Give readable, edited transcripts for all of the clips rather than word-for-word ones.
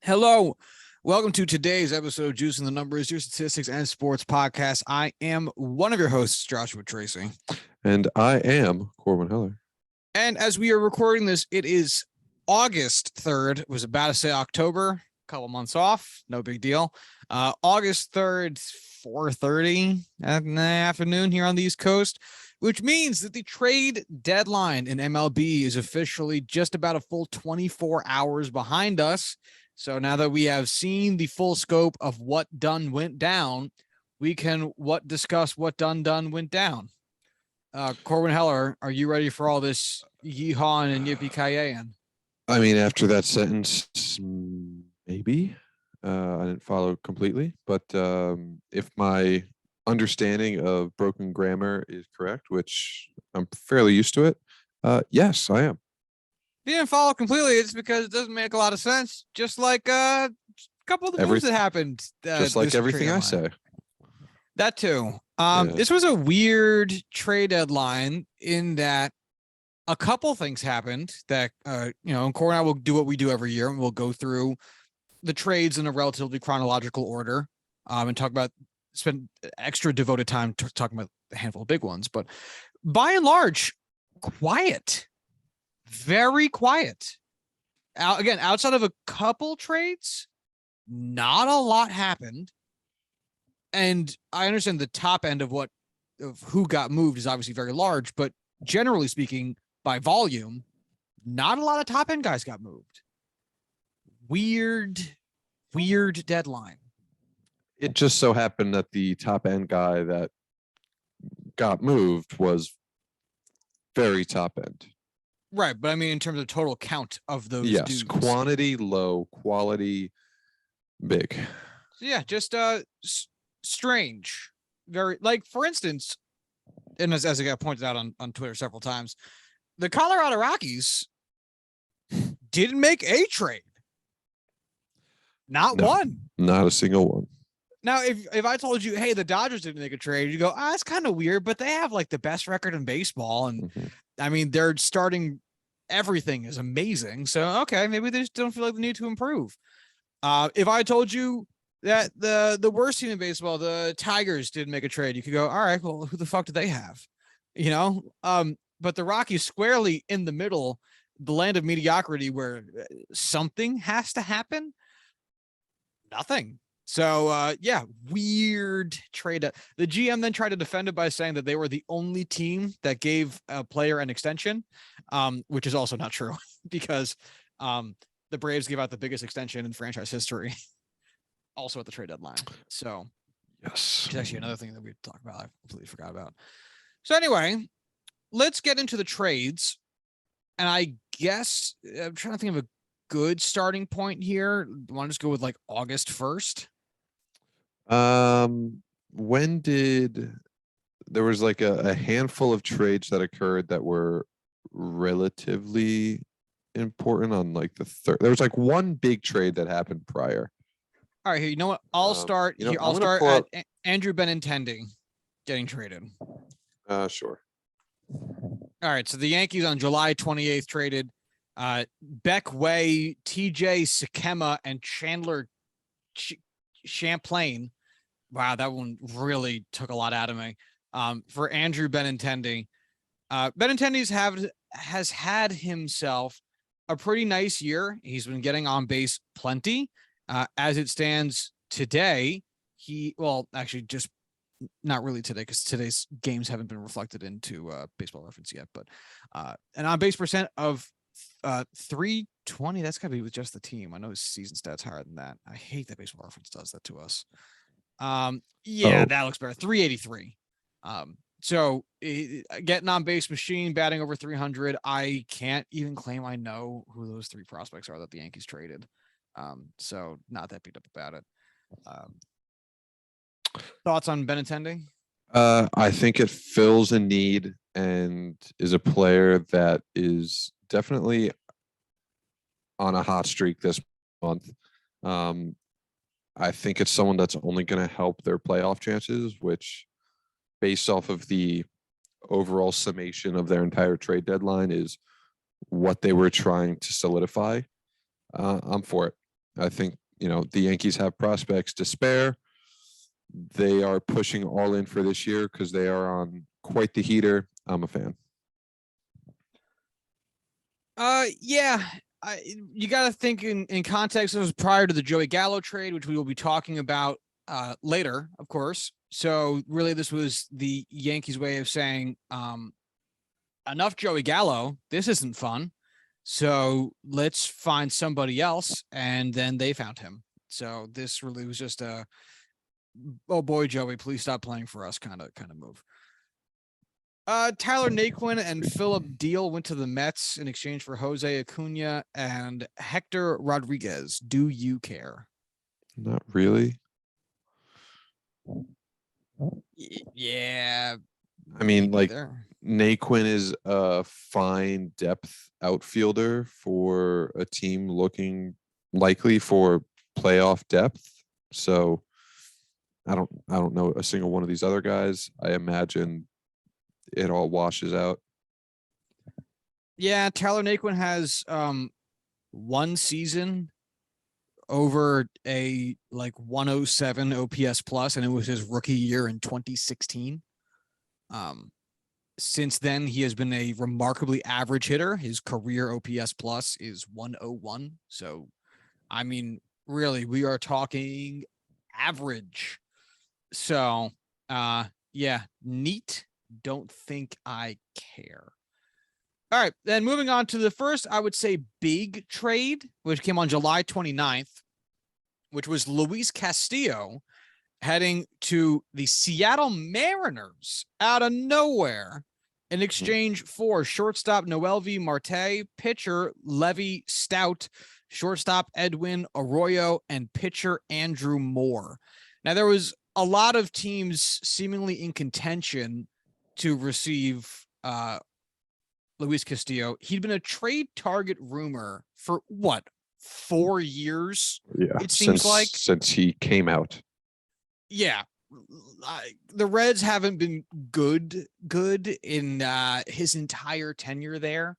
Hello. Welcome to today's episode of Juice and the Numbers, your statistics and sports podcast. I am one of your hosts, Joshua Tracy. And I am Corwin Heller. And as we are recording this, it is August 3rd. It was about to say October, a couple months off. No big deal. August 3rd, 4:30 in the afternoon here on the East Coast, which means that the trade deadline in MLB is officially just about a full 24 hours behind us. So now that we have seen the full scope of what done went down, we can discuss what done went down. Corwin Heller, are you ready for all this yeehaw and yippee-ki-yay? I mean, after that sentence, maybe. I didn't follow completely, but if my understanding of broken grammar is correct, which I'm fairly used to it, yes, I am. If you didn't follow completely, it's because it doesn't make a lot of sense. Just like a couple of the moves that happened. Just like everything I say. That too. This was a weird trade deadline in that a couple things happened that, and Corey and I will do what we do every year, and we'll go through the trades in a relatively chronological order and spend extra devoted time talking about a handful of big ones. But by and large, quiet. Very quiet. Again, outside of a couple trades, not a lot happened. And I understand the top end of who got moved is obviously very large, but generally speaking, by volume, not a lot of top end guys got moved. Weird deadline. It just so happened that the top end guy that got moved was very top end. Right, but I mean, in terms of total count of those dudes. Quantity low, quality big. So yeah, just strange. Very, like, for instance, and as I got pointed out on Twitter several times, the Colorado Rockies didn't make a trade. Not one. Not a single one. Now, if I told you, hey, the Dodgers didn't make a trade, you go, it's kind of weird, but they have like the best record in baseball. And I mean, they're starting everything is amazing. So, okay, maybe they just don't feel like they need to improve. If I told you that the worst team in baseball, the Tigers, didn't make a trade, you could go, all right, well, who the fuck did they have? But the Rockies squarely in the middle, the land of mediocrity where something has to happen. Nothing. So, weird trade. The GM then tried to defend it by saying that they were the only team that gave a player an extension, which is also not true because the Braves gave out the biggest extension in franchise history also at the trade deadline. So, yes, which is actually another thing that we talk about. I completely forgot about. So anyway, let's get into the trades. And I guess I'm trying to think of a good starting point here. Want to just go with like August 1st? When did there was like a handful of trades that occurred that were relatively important on like the third. There was like one big trade that happened prior. All right, here, you know what? I'll start here. I'll start at Andrew Benintendi getting traded. Sure. All right, so the Yankees on July 28th traded Beck Way, TJ Sakema, and Chandler Champlain. Wow, that one really took a lot out of me. For Andrew Benintendi. Benintendi has had himself a pretty nice year. He's been getting on base plenty. As it stands today, just not really today because today's games haven't been reflected into Baseball Reference yet, but an on base percent of 320. That's gotta be with just the team. I know his season stats higher than that. I hate that Baseball Reference does that to us. That looks better. 383. So getting on base machine, batting over 300. I can't even claim I know who those three prospects are that the Yankees traded. So not that beat up about it. Thoughts on Benintendi? I think it fills a need and is a player that is definitely on a hot streak this month. I think it's someone that's only going to help their playoff chances, which based off of the overall summation of their entire trade deadline is what they were trying to solidify. I'm for it. I think, the Yankees have prospects to spare. They are pushing all in for this year because they are on quite the heater. I'm a fan. Yeah. You got to think in context. It was prior to the Joey Gallo trade, which we will be talking about later, of course. So really, this was the Yankees' way of saying, enough Joey Gallo. This isn't fun. So let's find somebody else. And then they found him. So this really was just a, oh boy, Joey, please stop playing for us kind of move. Tyler Naquin and Philip Deal went to the Mets in exchange for Jose Acuna and Hector Rodriguez. Do you care? Not really. Yeah. I mean, like, there. Naquin is a fine depth outfielder for a team looking likely for playoff depth. So I don't know a single one of these other guys. I imagine it all washes out. Yeah, Tyler Naquin has one season over a like 107 OPS plus, and it was his rookie year in 2016. Since then, he has been a remarkably average hitter. His career OPS plus is 101. So, I mean, really, we are talking average. So, yeah, neat. Don't think I care. All right, then moving on to the first, I would say, big trade, which came on July 29th, which was Luis Castillo heading to the Seattle Mariners out of nowhere in exchange for shortstop Noelvi Marte, pitcher Levi Stout, shortstop Edwin Arroyo, and pitcher Andrew Moore. Now, there was a lot of teams seemingly in contention to receive Luis Castillo. He'd been a trade target rumor for what, 4 years? Yeah, It seems like since he came out. Yeah, the Reds haven't been good in his entire tenure there.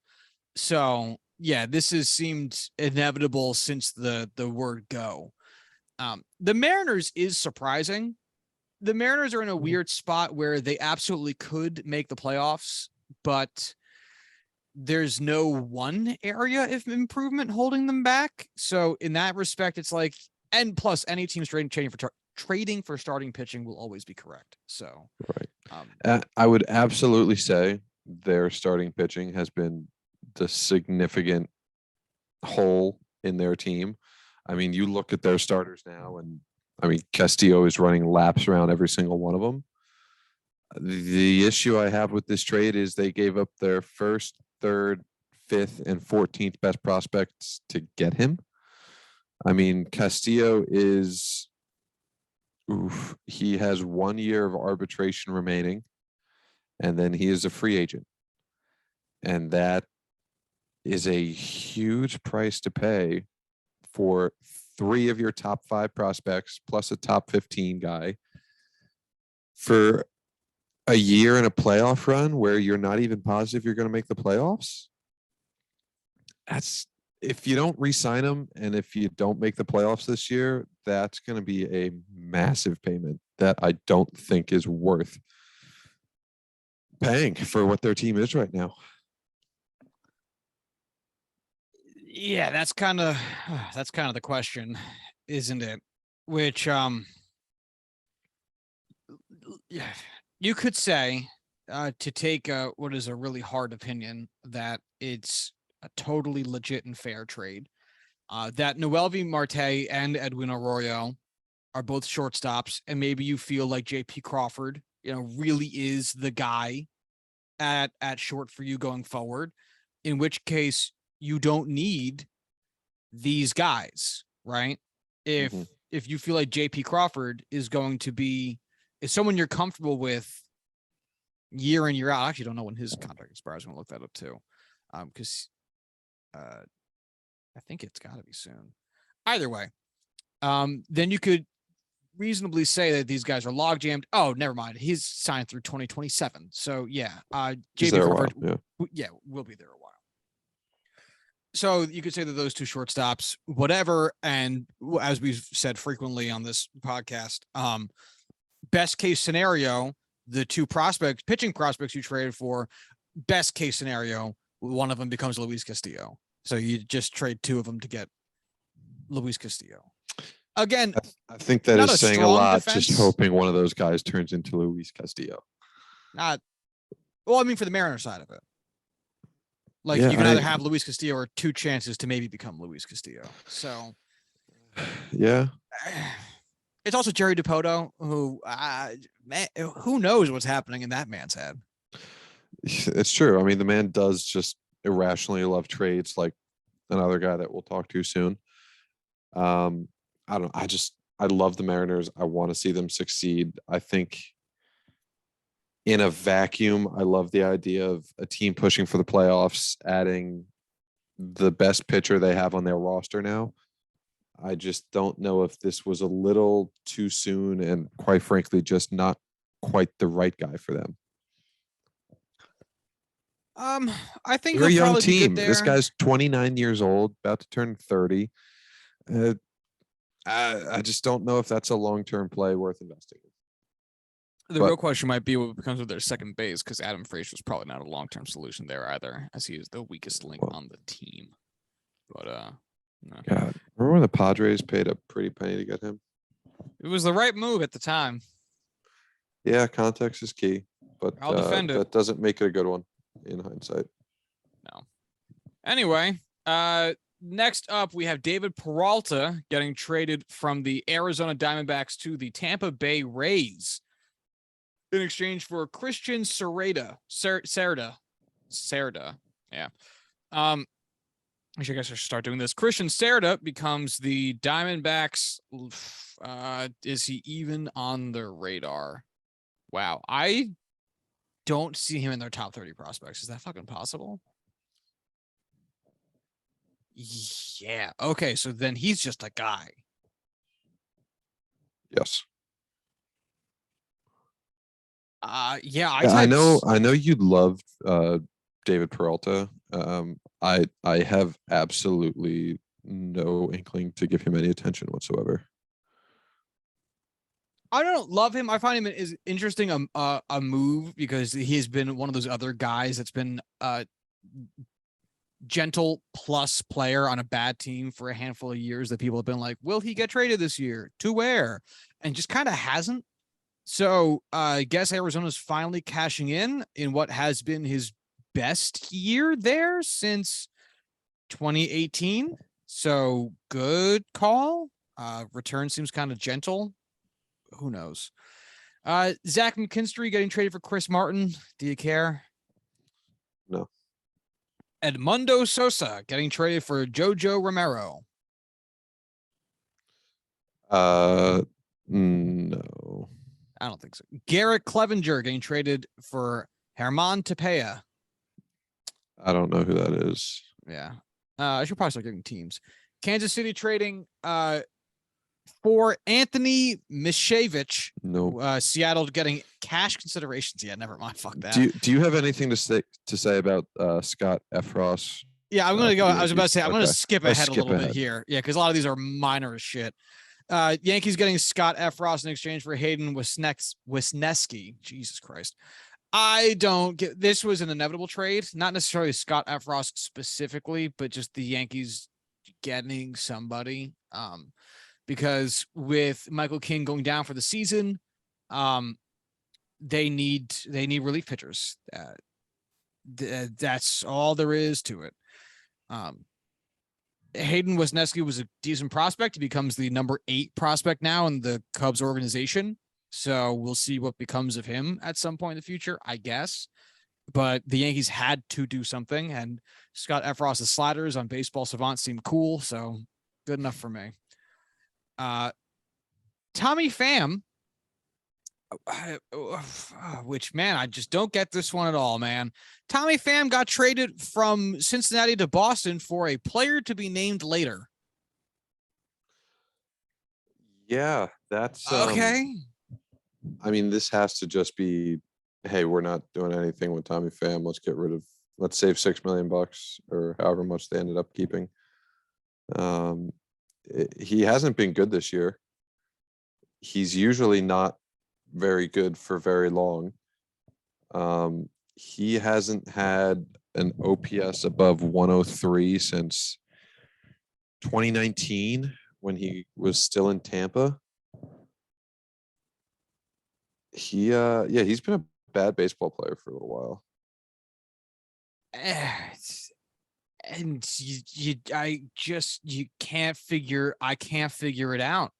So yeah, this has seemed inevitable since the word go. The Mariners is surprising. The Mariners are in a weird spot where they absolutely could make the playoffs, but there's no one area of improvement holding them back. So in that respect, it's like, and plus any team's trading for starting pitching will always be correct. So right. I would absolutely say their starting pitching has been the significant hole in their team. I mean, you look at their starters now, and I mean, Castillo is running laps around every single one of them. The issue I have with this trade is they gave up their first, third, fifth, and 14th best prospects to get him. I mean, Castillo is, he has 1 year of arbitration remaining, and then he is a free agent. And that is a huge price to pay for 3 of your top 5 prospects plus a top 15 guy for a year in a playoff run where you're not even positive you're going to make the playoffs. That's, if you don't re-sign him and if you don't make the playoffs this year, that's going to be a massive payment that I don't think is worth paying for what their team is right now. Yeah, that's kind of the question, isn't it? Which yeah, you could say to take what is a really hard opinion that it's a totally legit and fair trade. That Noelvi Marte and Edwin Arroyo are both shortstops, and maybe you feel like JP Crawford, really is the guy at short for you going forward, in which case you don't need these guys, right? If you feel like JP Crawford is going to be someone you're comfortable with year in, year out. I actually don't know when his contract expires. I'm gonna look that up too. Because I think it's gotta be soon. Either way, then you could reasonably say that these guys are log jammed. Oh, never mind. He's signed through 2027. So yeah, JP Crawford, will be there a while. So you could say that those two shortstops, whatever, and as we've said frequently on this podcast, best case scenario, the two pitching prospects you traded for, best case scenario, one of them becomes Luis Castillo. So you just trade two of them to get Luis Castillo. Again, I think that not is a saying a strong lot, defense. just hoping one of those guys turns into Luis Castillo. Not well, I mean, for the Mariner side of it. Like, Yeah, you can either have Luis Castillo or two chances to maybe become Luis Castillo. So, yeah. It's also Jerry Dipoto, who, man, who knows what's happening in that man's head. It's true. I mean, the man does just irrationally love trades, like another guy that we'll talk to soon. I don't know. I love the Mariners. I want to see them succeed. I think in a vacuum, I love the idea of a team pushing for the playoffs, adding the best pitcher they have on their roster now. I just don't know if this was a little too soon and, quite frankly, just not quite the right guy for them. I think they're a young probably team. This guy's 29 years old, about to turn 30. I just don't know if that's a long-term play worth investing in. The real question might be what becomes with their second base, because Adam Frazier is probably not a long-term solution there either, as he is the weakest link on the team. But no. God, remember when the Padres paid a pretty penny to get him? It was the right move at the time. Yeah, context is key, but I'll defend it. That doesn't make it a good one in hindsight. No. Anyway, next up, we have David Peralta getting traded from the Arizona Diamondbacks to the Tampa Bay Rays in exchange for Christian Sereda. Yeah. I guess I should start doing this. Christian Sereda becomes the Diamondbacks. Is he even on their radar? Wow. I don't see him in their top 30 prospects. Is that fucking possible? Yeah. Okay. So then he's just a guy. Yes. Yeah. I know you love David Peralta. I have absolutely no inkling to give him any attention whatsoever. I don't love him. I find him is interesting a move, because he has been one of those other guys that's been gentle plus player on a bad team for a handful of years that people have been like, will he get traded this year? To where? And just kind of hasn't. So I guess Arizona's finally cashing in what has been his best year there since 2018. So good call. Return seems kind of gentle. Who knows? Zach McKinstry getting traded for Chris Martin. Do you care? No. Edmundo Sosa getting traded for Jojo Romero. No. I don't think so. Garrett Clevenger getting traded for Herman Tapia. I don't know who that is. Yeah. I should probably start giving teams. Kansas City trading for Anthony Mishevich. No. Seattle getting cash considerations. Yeah, never mind. Fuck that. Do you have anything to say about Scott Efros? Yeah, I'm gonna go. I was about to say I'm gonna skip ahead skip a little ahead. bit here. Yeah, because a lot of these are minor as shit. Yankees getting Scott Efros in exchange for Hayden Wisniewski. Jesus Christ. I don't get, this was an inevitable trade, not necessarily Scott Efros specifically, but just the Yankees getting somebody. Because with Michael King going down for the season, they need relief pitchers. That's all there is to it. Hayden Wisniewski was a decent prospect. He becomes the number 8 prospect now in the Cubs organization. So we'll see what becomes of him at some point in the future, I guess. But the Yankees had to do something, and Scott Efros' sliders on Baseball Savant seemed cool, so good enough for me. Tommy Pham, which, man, I just don't get this one at all, man. Tommy Pham got traded from Cincinnati to Boston for a player to be named later. Yeah, that's okay. I mean, this has to just be, hey, we're not doing anything with Tommy Pham. Let's get rid of let's save $6 million or however much they ended up keeping. He hasn't been good this year. He's usually not very good for very long. He hasn't had an OPS above 103 since 2019 when he was still in Tampa. He's been a bad baseball player for a little while. And I can't figure it out.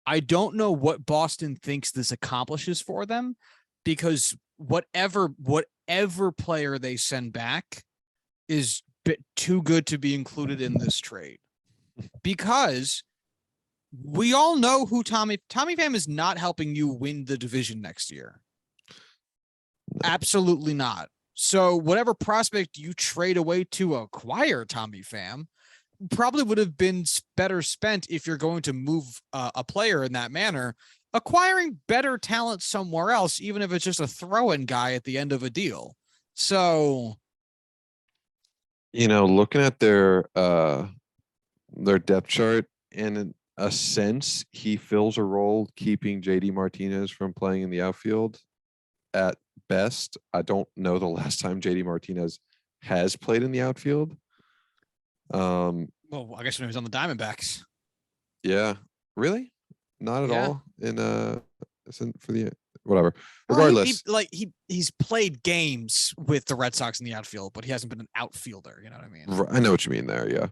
I don't know what Boston thinks this accomplishes for them, because whatever player they send back is too good to be included in this trade, because we all know who Tommy Pham is not helping you win the division next year. Absolutely not. So whatever prospect you trade away to acquire Tommy Pham probably would have been better spent, if you're going to move a player in that manner, acquiring better talent somewhere else, even if it's just a throw-in guy at the end of a deal. So, looking at their depth chart, in a sense, he fills a role keeping JD Martinez from playing in the outfield. At best, I don't know the last time JD Martinez has played in the outfield. Well, I guess when he was on the Diamondbacks. Yeah, really? Not at all for the whatever. Well, Regardless, he's played games with the Red Sox in the outfield, but he hasn't been an outfielder. You know what I mean? I know what you mean there. Yeah.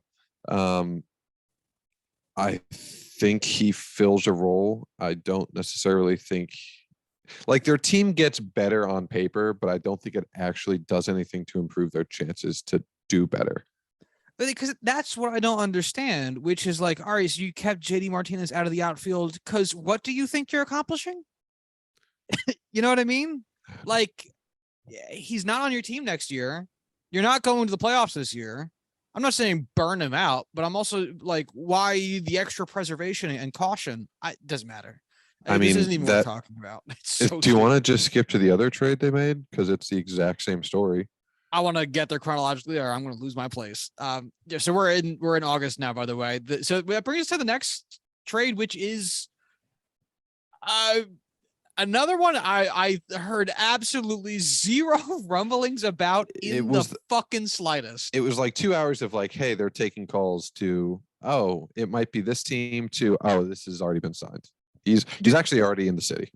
I think he fills a role. I don't necessarily think their team gets better on paper, but I don't think it actually does anything to improve their chances to do better. Because that's what I don't understand, which is all right, so you kept JD Martinez out of the outfield because what do you think you're accomplishing? You know what I mean? He's not on your team next year. You're not going to the playoffs this year. I'm not saying burn him out, but I'm also why the extra preservation and caution? It doesn't matter. I mean, this isn't even worth talking about. Do you want to just skip to the other trade they made? Because it's the exact same story. I want to get there chronologically, or I'm going to lose my place. So we're in August now, by the way. So that brings us to the next trade, which is another one I heard absolutely zero rumblings about in the fucking slightest. It was 2 hours of hey, they're taking calls to, oh, it might be this team, to, oh, this has already been signed. He's actually already in the city.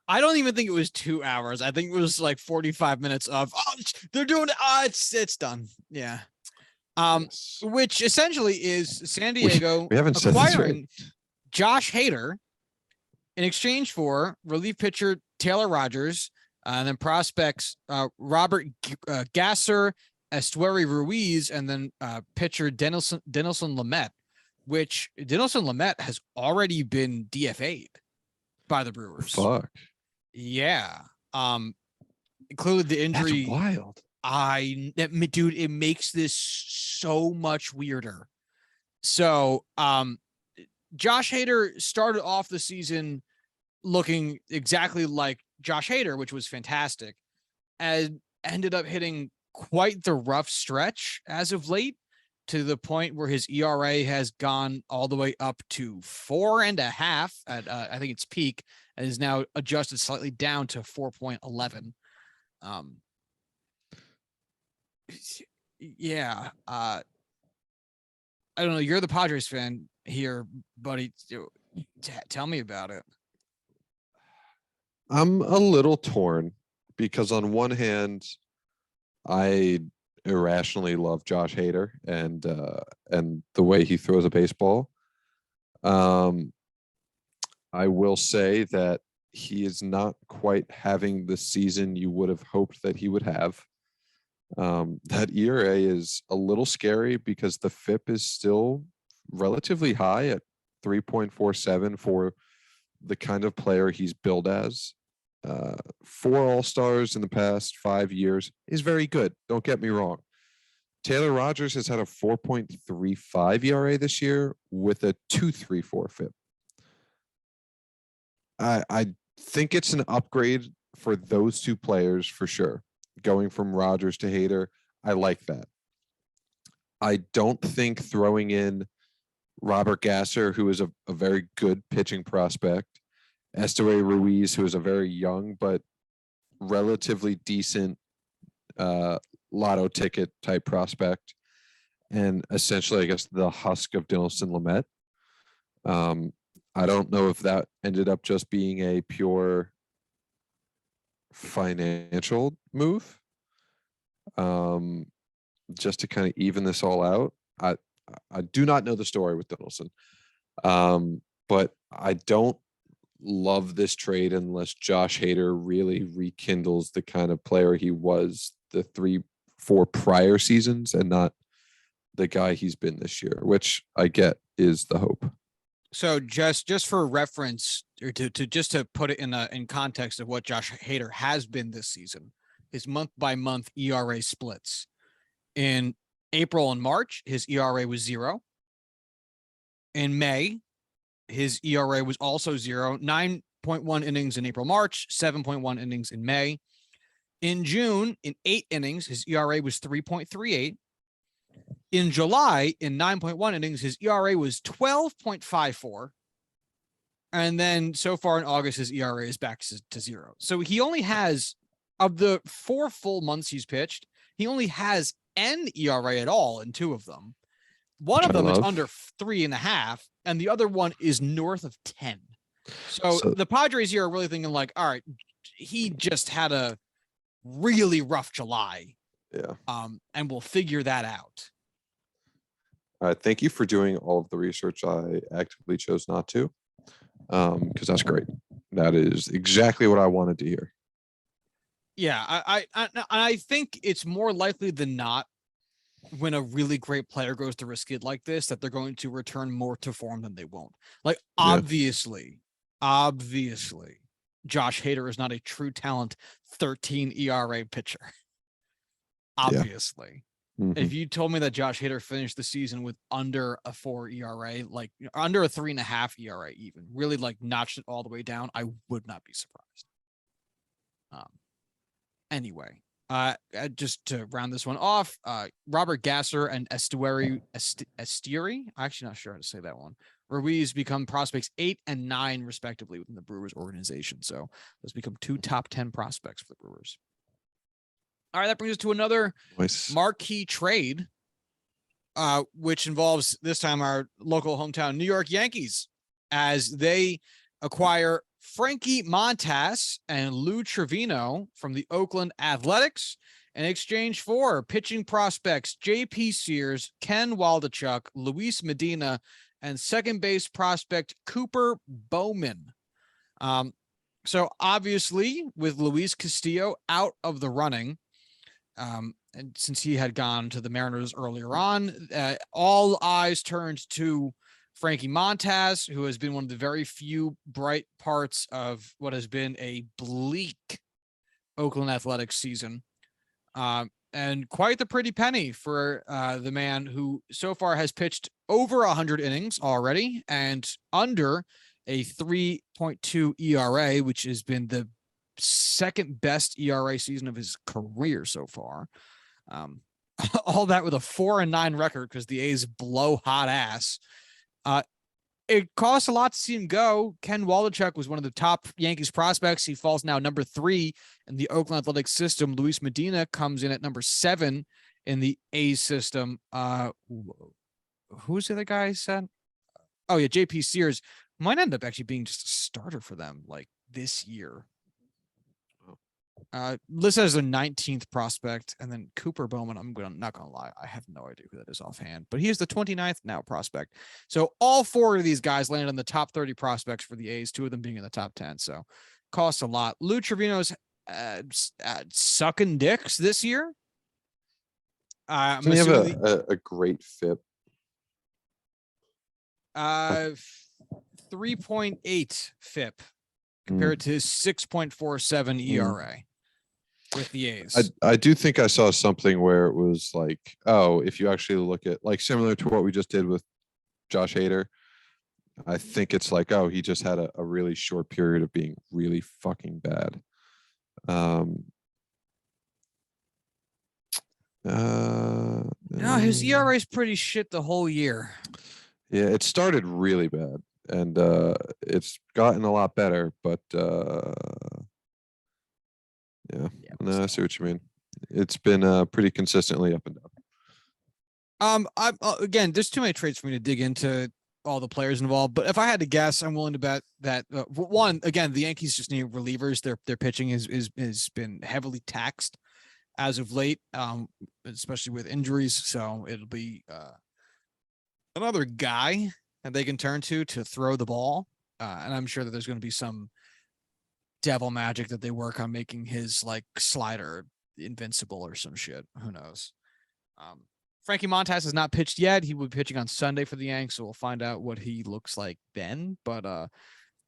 I don't even think it was 2 hours. I think it was 45 minutes of, they're doing it. It's done. Yeah. Yes. Which essentially is San Diego we haven't acquiring Josh Hader in exchange for relief pitcher Taylor Rogers, and then prospects Robert Gasser, Estuary Ruiz, and then pitcher Dinelson Lamet, which Dinelson Lamet has already been DFA'd by the Brewers. Fuck. Yeah. Included the injury. That's wild. Dude, it makes this so much weirder. So, Josh Hader started off the season looking exactly like Josh Hader, which was fantastic, and ended up hitting quite the rough stretch as of late, to the point where his ERA has gone all the way up to 4.5 at I think its peak, and is now adjusted slightly down to 4.11. Yeah. I don't know. You're the Padres fan here, buddy. Tell me about it. I'm a little torn because on one hand, I irrationally love Josh Hader and the way he throws a baseball. I will say that he is not quite having the season you would have hoped that he would have. That ERA is a little scary because the FIP is still relatively high at 3.47 for the kind of player he's billed as. 4 All-Stars in the past 5 years is very good. Don't get me wrong. Taylor Rogers has had a 4.35 ERA this year with a 2.34 FIP. I think it's an upgrade for those two players for sure. Going from Rogers to Hader, I like that. I don't think throwing in Robert Gasser, who is a very good pitching prospect, Esteury Ruiz, who is a very young but relatively decent lotto ticket type prospect, and essentially, I guess, the husk of Dinelson Lamet. I don't know if that ended up just being a pure financial move, just to kind of even this all out. I do not know the story with Dinelson, but I don't love this trade unless Josh Hader really rekindles the kind of player he was the 3-4 prior seasons and not the guy he's been this year, which I get is the hope. So just for reference, or to put it in context of what Josh Hader has been this season, his month by month ERA splits. In April and March, his ERA was 0. In May, his ERA was also 0. 9.1 innings in April, March, 7.1 innings in May. In June, in 8 innings, his ERA was 3.38. In July, in 9.1 innings, his ERA was 12.54. And then so far in August, his ERA is back to 0. So he only has, of the 4 full months he's pitched, he only has an ERA at all in 2 of them. One of them is under 3.5, and the other one is north of 10. So the Padres here are really thinking like, all right, he just had a really rough July. Yeah. And we'll figure that out. All right. Thank you for doing all of the research. I actively chose not to, because that's great. That is exactly what I wanted to hear. Yeah, I think it's more likely than not, when a really great player goes through a skid like this, that they're going to return more to form than they won't. Like, obviously, Josh Hader is not a true talent 13 ERA pitcher. Obviously. Mm-hmm. If you told me that Josh Hader finished the season with under a 4 ERA, like under a 3.5 ERA, even really like notched it all the way down, I would not be surprised. Anyway, just to round this one off, Robert Gasser and Esteury, I'm actually not sure how to say that one, Ruiz become prospects 8 and 9 respectively within the Brewers organization. So those become 2 top 10 prospects for the Brewers. All right, that brings us to another marquee trade, which involves this time our local hometown New York Yankees, as they acquire Frankie Montas and Lou Trevino from the Oakland Athletics in exchange for pitching prospects J.P. Sears, Ken Waldichuk, Luis Medina, and second base prospect Cooper Bowman. So obviously, with Luis Castillo out of the running, and since he had gone to the Mariners earlier on, all eyes turned to Frankie Montas, who has been one of the very few bright parts of what has been a bleak Oakland Athletics season. And quite the pretty penny for the man who so far has pitched over 100 innings already and under a 3.2 ERA, which has been the second best ERA season of his career so far. All that with a 4-9 record because the A's blow hot ass. It costs a lot to see him go. Ken Waldichuk was one of the top Yankees prospects. He falls now number 3 in the Oakland Athletics system. Luis Medina comes in at number 7 in the A's system. Who's the other guy I said? Oh yeah, J.P. Sears might end up actually being just a starter for them like this year. Listed as a 19th prospect, and then Cooper Bowman, not gonna lie, I have no idea who that is offhand, but he is the 29th now prospect. So all 4 of these guys landed in the top 30 prospects for the A's, 2 of them being in the top 10. So costs a lot. Lou Trevino's sucking dicks this year. Doesn't he have a great FIP? 3.8 FIP compared to his 6.47 ERA. With the A's. I do think I saw something where it was like, oh, if you actually look at like similar to what we just did with Josh Hader, I think it's like, oh, he just had a really short period of being really fucking bad. No, his ERA is pretty shit the whole year. Yeah, it started really bad, and it's gotten a lot better. But yeah, no, I see what you mean. It's been pretty consistently up and down. I again, there's too many trades for me to dig into all the players involved. But if I had to guess, I'm willing to bet that one again, the Yankees just need relievers. Their pitching has been heavily taxed as of late, especially with injuries. So it'll be another guy that they can turn to throw the ball. And I'm sure that there's going to be some devil magic that they work on making his like slider invincible or some shit. Who knows? Frankie Montas has not pitched yet. He will be pitching on Sunday for the Yanks, so we'll find out what he looks like then. But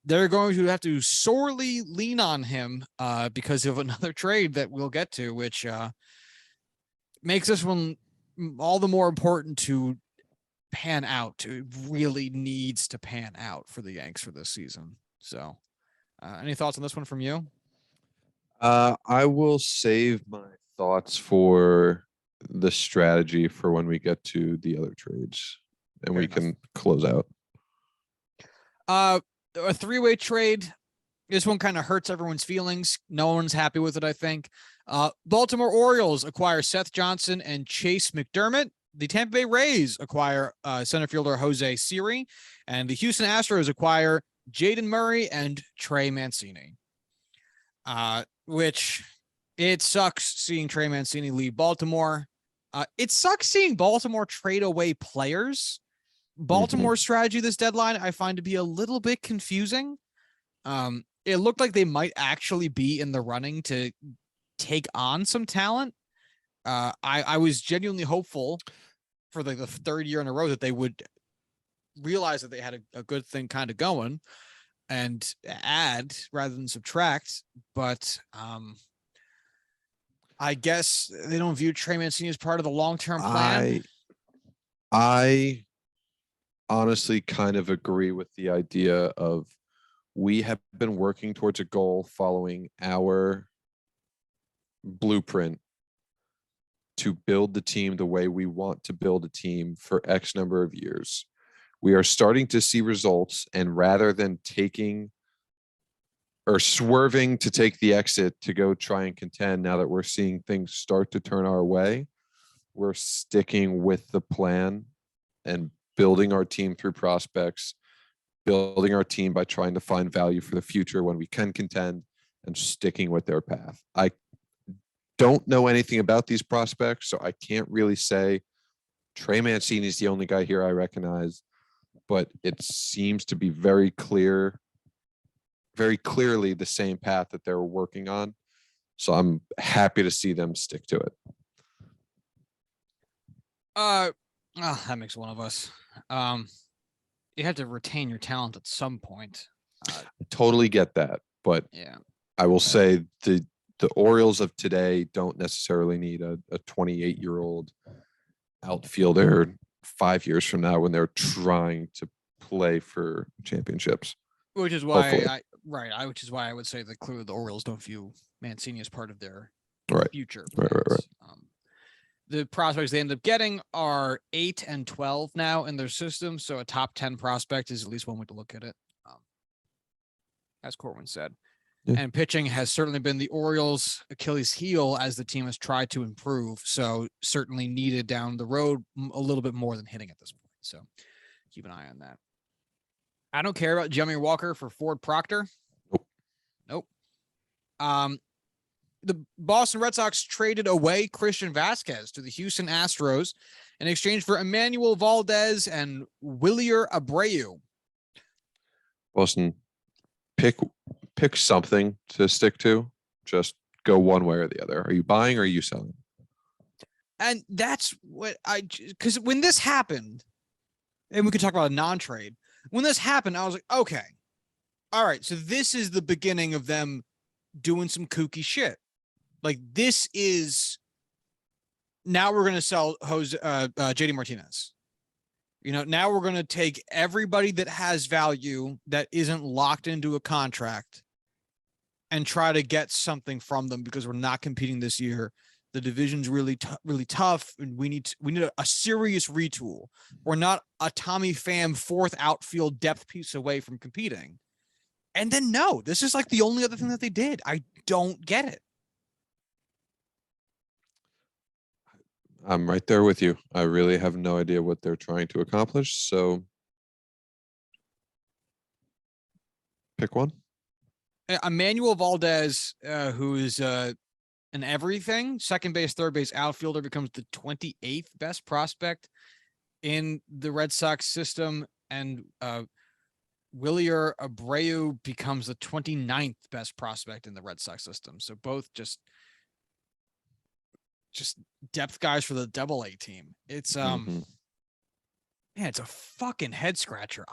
they're going to have to sorely lean on him because of another trade that we'll get to, which makes this one all the more important to pan out. It really needs to pan out for the Yanks for this season. So any thoughts on this one from you? I will save my thoughts for the strategy for when we get to the other trades, and Fair we enough. can close out. A three-way trade. This one kind of hurts everyone's feelings. No one's happy with it, I think. Baltimore Orioles acquire Seth Johnson and Chase McDermott. The Tampa Bay Rays acquire center fielder Jose Siri, and the Houston Astros acquire Jaden Murray and Trey Mancini. Which it sucks seeing Trey Mancini leave Baltimore. It sucks seeing Baltimore trade away players. Baltimore's strategy this deadline I find to be a little bit confusing. It looked like they might actually be in the running to take on some talent. I was genuinely hopeful for the third year in a row that they would realize that they had a good thing kind of going and add rather than subtract. But I guess they don't view Trey Mancini as part of the long-term plan. I honestly kind of agree with the idea of we have been working towards a goal following our blueprint to build the team the way we want to build a team for X number of years. We are starting to see results, and rather than taking or swerving to take the exit to go try and contend, now that we're seeing things start to turn our way, we're sticking with the plan and building our team through prospects, building our team by trying to find value for the future when we can contend, and sticking with their path. I don't know anything about these prospects, so I can't really say Trey Mancini is the only guy here I recognize, but it seems to be very clearly the same path that they're working on. So I'm happy to see them stick to it. That makes one of us. You have to retain your talent at some point. I totally get that, but yeah, I will say the Orioles of today don't necessarily need a 28-year-old outfielder 5 years from now when they're trying to play for championships. Which is why which is why I would say that clearly the Orioles don't view Mancini as part of their future plans. Right. The prospects they end up getting are 8 and 12 now in their system, so a top 10 prospect is at least one way to look at it, as Corwin said. Yeah. And pitching has certainly been the Orioles' Achilles heel as the team has tried to improve, so certainly needed down the road a little bit more than hitting at this point. So keep an eye on that. I don't care about Jimmy Walker for Ford Proctor. Nope. The Boston Red Sox traded away Christian Vasquez to the Houston Astros in exchange for Emmanuel Valdez and Willier Abreu. Boston, pick something to stick to. Just go one way or the other. Are you buying or are you selling? And that's what because when this happened, and we could talk about a non-trade. When this happened, I was like, okay, all right. So this is the beginning of them doing some kooky shit. Like this is now we're going to sell JD Martinez. Now we're going to take everybody that has value that isn't locked into a contract and try to get something from them because we're not competing this year the division's really tough, and we need a serious retool. We're not a Tommy Pham fourth outfield depth piece away from competing. And then no, this is like the only other thing that they did. I don't get it. I'm right there with you. I really have no idea what they're trying to accomplish. So pick one. Emmanuel Valdez, who is an everything, second base, third base outfielder, becomes the 28th best prospect in the Red Sox system. And Wilyer Abreu becomes the 29th best prospect in the Red Sox system. So both just depth guys for the Double-A team. It's man, it's a fucking head scratcher.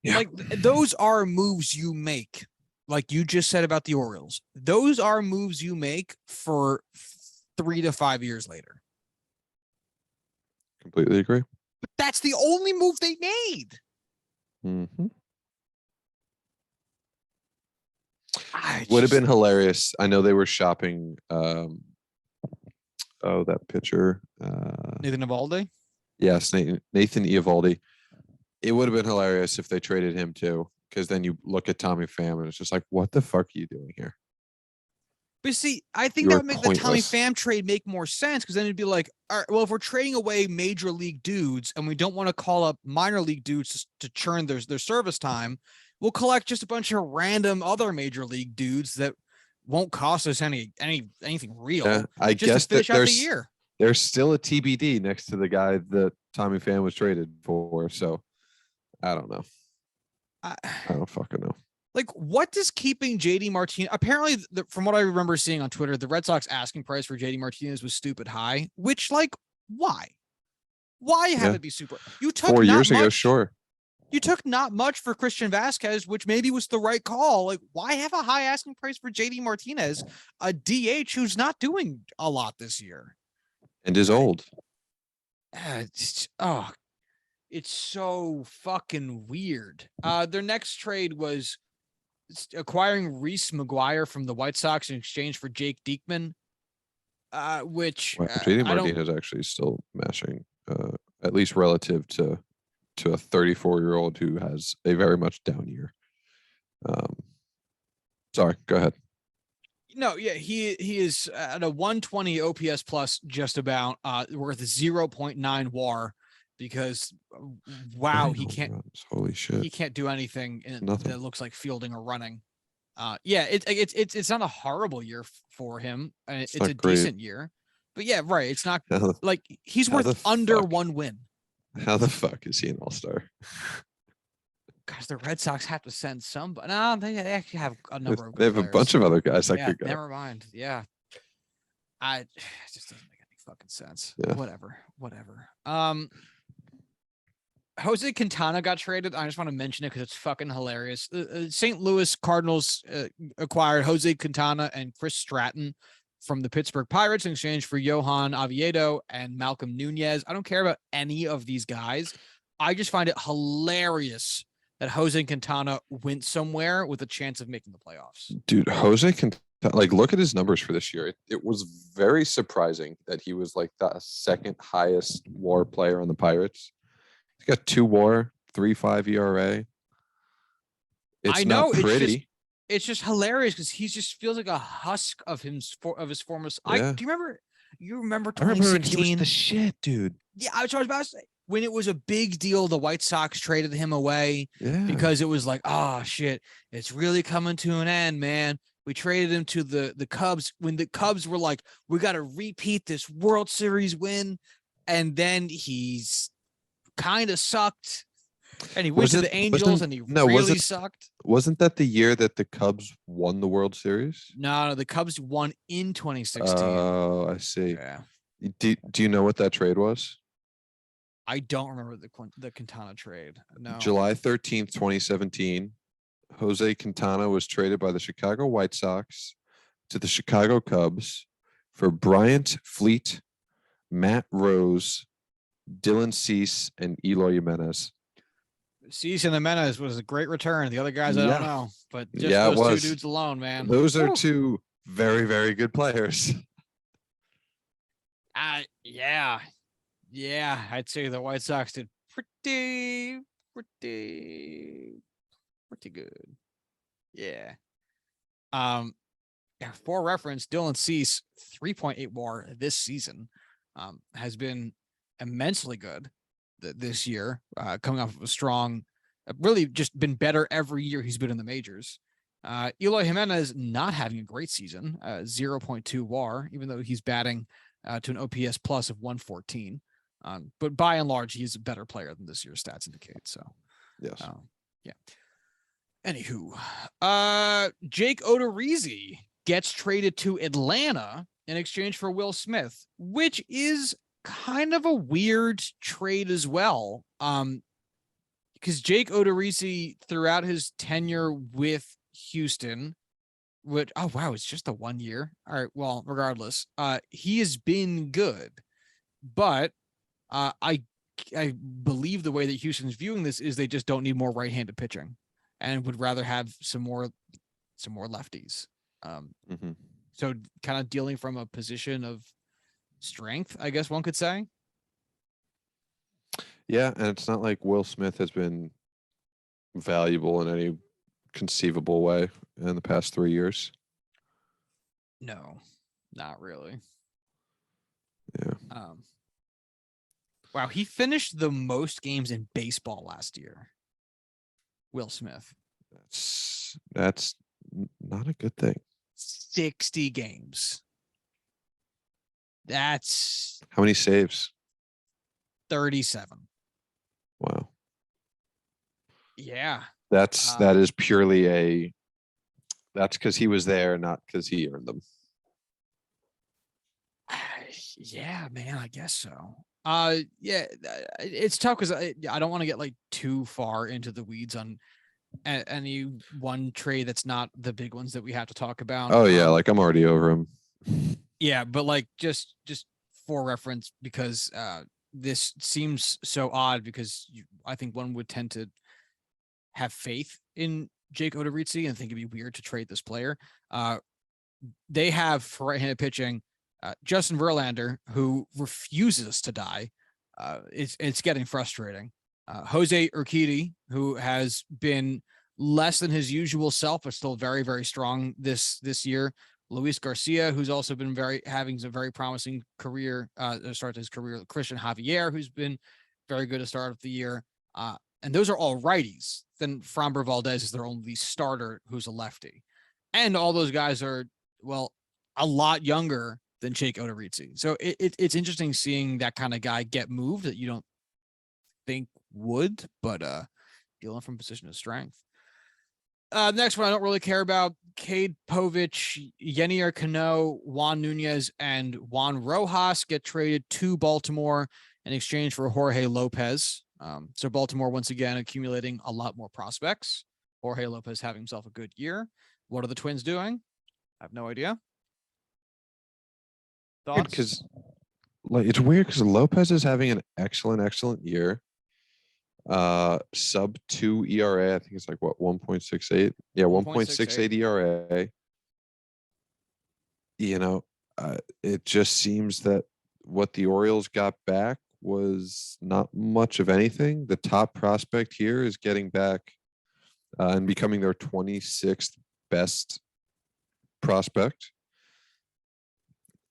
Like those are moves you make, like you just said about the Orioles. Those are moves you make for 3 to 5 years later. Completely agree. But that's the only move they made. Would have been hilarious. I know they were shopping. That pitcher. Nathan Eovaldi? Yes, Nathan Eovaldi. It would have been hilarious if they traded him too, because then you look at Tommy Pham and it's just like, what the fuck are you doing here? But see, I think that would make the Tommy Pham trade make more sense, because then it'd be like, all right, well, if we're trading away major league dudes and we don't want to call up minor league dudes to churn their service time, we'll collect just a bunch of random other major league dudes that won't cost us anything real. Yeah, I just guess to finish out the year. There's still a TBD next to the guy that Tommy Pham was traded for. So I don't know. I don't fucking know. Like, what does keeping JD Martinez? Apparently, from what I remember seeing on Twitter, the Red Sox asking price for JD Martinez was stupid high. Which, like, why? Why have it be super? You took 4 years ago, sure. You took not much for Christian Vasquez, which maybe was the right call. Like, why have a high asking price for JD Martinez, a DH who's not doing a lot this year and is old? It's so fucking weird. Their next trade was acquiring Reese McGuire from the White Sox in exchange for Jake Diekman, which JD Martinez is actually still mashing, at least relative to a 34-year-old who has a very much down year. Sorry, go ahead. No, yeah, he is at a 120 OPS plus, just about worth 0.9 WAR. Because wow, he can't. Holy shit! He can't do anything that looks like fielding or running. Yeah, it's not a horrible year for him. It's a decent year, but yeah, right. It's not like he's worth under 1 win. How the fuck is he an all-star? Because the Red Sox have to send some, but no, they actually have a number of. They have a bunch of other guys that could go. Never mind. Yeah, it just doesn't make any fucking sense. Yeah. Whatever. Jose Quintana got traded. I just want to mention it because it's fucking hilarious. St. Louis Cardinals acquired Jose Quintana and Chris Stratton from the Pittsburgh Pirates in exchange for Johan Oviedo and Malcolm Nunez. I don't care about any of these guys. I just find it hilarious that Jose Quintana went somewhere with a chance of making the playoffs. Dude, Jose Quintana, like, look at his numbers for this year. It was very surprising that he was like the second highest WAR player on the Pirates. He's got 2 WAR, 3.5 ERA. It's not pretty. It's just hilarious because he just feels like a husk of his former. Yeah. Do you remember? You remember 2016? I remember he was the shit, dude. Yeah, I was about to say, when it was a big deal, the White Sox traded him away because it was like, oh shit, it's really coming to an end, man. We traded him to the Cubs when the Cubs were like, we got to repeat this World Series win, and then he's kind of sucked, and he went to the Angels and he really sucked. Wasn't that the year that the Cubs won the World Series? No, the Cubs won in 2016. Oh, I see. Yeah. Do you know what that trade was? I don't remember the Quintana trade. No. July 13th, 2017. Jose Quintana was traded by the Chicago White Sox to the Chicago Cubs for Bryant Fleet, Matt Rose, Dylan Cease, and Eloy Jimenez. Cease and Jimenez was a great return. The other guys I Yeah. don't know, but just Yeah, it those two was. dudes alone, man. Those are Whew. two very, very good players. Yeah, yeah. I'd say the White Sox did pretty good. Yeah. For reference, Dylan Cease 3.8 WAR this season, has been immensely good this year, coming off of a strong, really just been better every year he's been in the majors. Eloy Jimenez not having a great season, 0.2 WAR, even though he's batting to an OPS plus of 114. But by and large, he's a better player than this year's stats indicate. So, Yes. yeah. Anywho, Jake Odorizzi gets traded to Atlanta in exchange for Will Smith, which is kind of a weird trade as well. Because Jake Odorizzi, throughout his tenure with Houston, it's just a 1 year. All right, well, regardless, he has been good, but I believe the way that Houston's viewing this is they just don't need more right-handed pitching, and would rather have some more lefties. So kind of dealing from a position of strength, I guess one could say. Yeah, and it's not like Will Smith has been valuable in any conceivable way in the past 3 years. No, not really. Yeah. Wow, he finished the most games in baseball last year. Will Smith. That's not a good thing. 60 games. That's how many saves? 37. Wow. Yeah. That is purely that's because he was there, not because he earned them. Yeah, man, I guess so. Yeah, it's tough because I don't want to get like too far into the weeds on any one trade that's not the big ones that we have to talk about. Oh yeah, like I'm already over him. Yeah, but like just for reference, because this seems so odd, because I think one would tend to have faith in Jake Odorizzi and think it'd be weird to trade this player. They have, for right-handed pitching, Justin Verlander, who refuses to die. It's getting frustrating. Jose Urquidy, who has been less than his usual self, but still very, very strong this year. Luis Garcia, who's also been having a very promising career, start his career. Christian Javier, who's been very good to start of the year. And those are all righties. Then Framber Valdez is their only starter, who's a lefty. And all those guys are, well, a lot younger than Jake Odorizzi. So it's interesting seeing that kind of guy get moved that you don't think would, but dealing from position of strength. Next one I don't really care about. Cade Povich, Yenier Cano, Juan Nunez, and Juan Rojas get traded to Baltimore in exchange for Jorge Lopez. So Baltimore, once again, accumulating a lot more prospects. Jorge Lopez having himself a good year. What are the Twins doing? I have no idea. Thoughts? Because it's weird because Lopez is having an excellent year. Sub 2 ERA. I think it's like what, 1.68. Yeah, 1.68 ERA. You know, it just seems that what the Orioles got back was not much of anything. The top prospect here is getting back and becoming their 26th best prospect.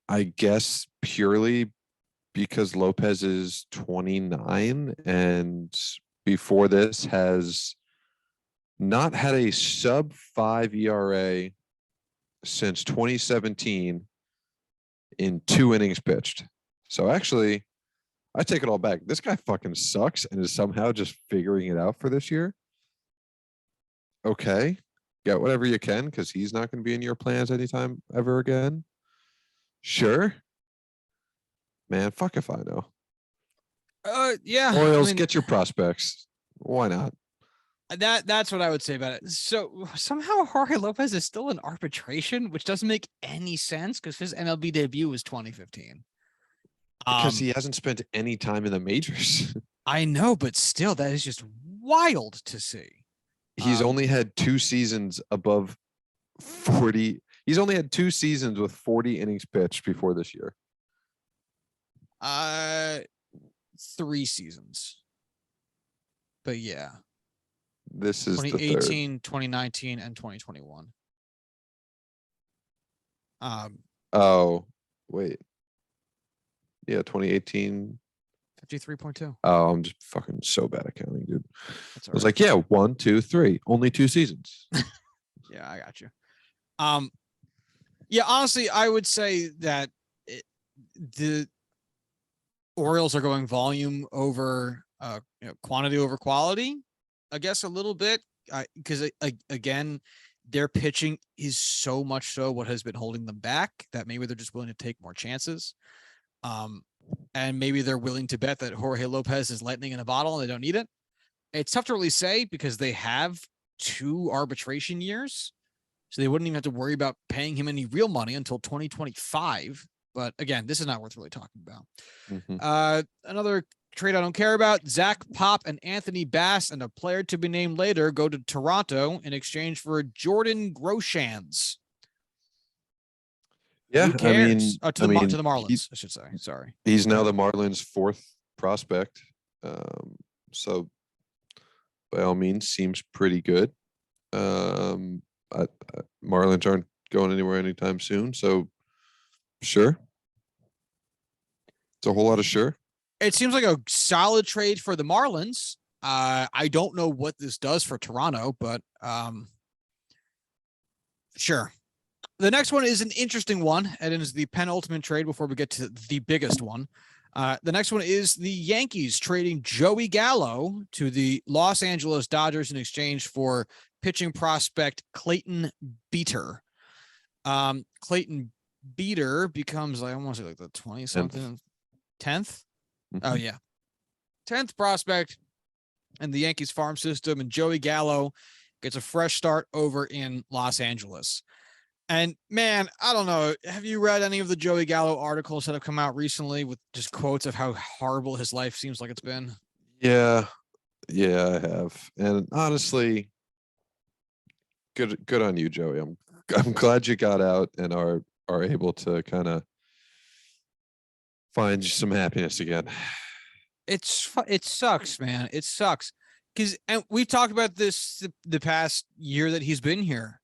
I guess purely because Lopez is 29 and before this has not had a sub 5 ERA since 2017 in 2 innings pitched. So actually, I take it all back. This guy fucking sucks and is somehow just figuring it out for this year. Okay. Get whatever you can because he's not going to be in your plans anytime ever again. Sure. Man, fuck if I know. Yeah. Orioles, get your prospects. Why not? That's what I would say about it. So somehow Jorge Lopez is still in arbitration, which doesn't make any sense because his MLB debut was 2015. Because he hasn't spent any time in the majors. I know, but still, that is just wild to see. He's only had 2 seasons above 40. He's only had 2 seasons with 40 innings pitched before this year. 3 seasons. But yeah. This is the 2018, third. 2019, and 2021. Oh, wait. Yeah, 2018. 53.2. Oh, I'm just fucking so bad at counting, dude. That's I was like, yeah, 1, 2, 3. Only 2 seasons. Yeah, I got you. Yeah, honestly, I would say that the Orioles are going volume over quantity over quality, I guess, a little bit, because again, their pitching is so much so what has been holding them back that maybe they're just willing to take more chances. And maybe they're willing to bet that Jorge Lopez is lightning in a bottle and they don't need it. It's tough to really say because they have 2 arbitration years. So they wouldn't even have to worry about paying him any real money until 2025. But again, this is not worth really talking about. Mm-hmm. Another trade I don't care about: Zach Pop and Anthony Bass and a player to be named later go to Toronto in exchange for Jordan Groshans. Yeah, Who cares? to the Marlins, I should say. Sorry. He's now the Marlins' 4th prospect. So by all means, seems pretty good. Marlins aren't going anywhere anytime soon, so sure. It's a whole lot of sure. It seems like a solid trade for the Marlins. I don't know what this does for Toronto, but sure. The next one is an interesting one, and it is the penultimate trade before we get to the biggest one. The next one is the Yankees trading Joey Gallo to the Los Angeles Dodgers in exchange for pitching prospect Clayton Beeter. Clayton Beeter becomes, I want to say, like the 20-something, 10th. Mm-hmm. Oh, yeah. 10th prospect in the Yankees farm system, and Joey Gallo gets a fresh start over in Los Angeles. And man, I don't know. Have you read any of the Joey Gallo articles that have come out recently with just quotes of how horrible his life seems like it's been? Yeah, I have. And honestly, good on you, Joey. I'm glad you got out and are able to kind of find some happiness again. It sucks, man. It sucks. And we've talked about this the past year that he's been here.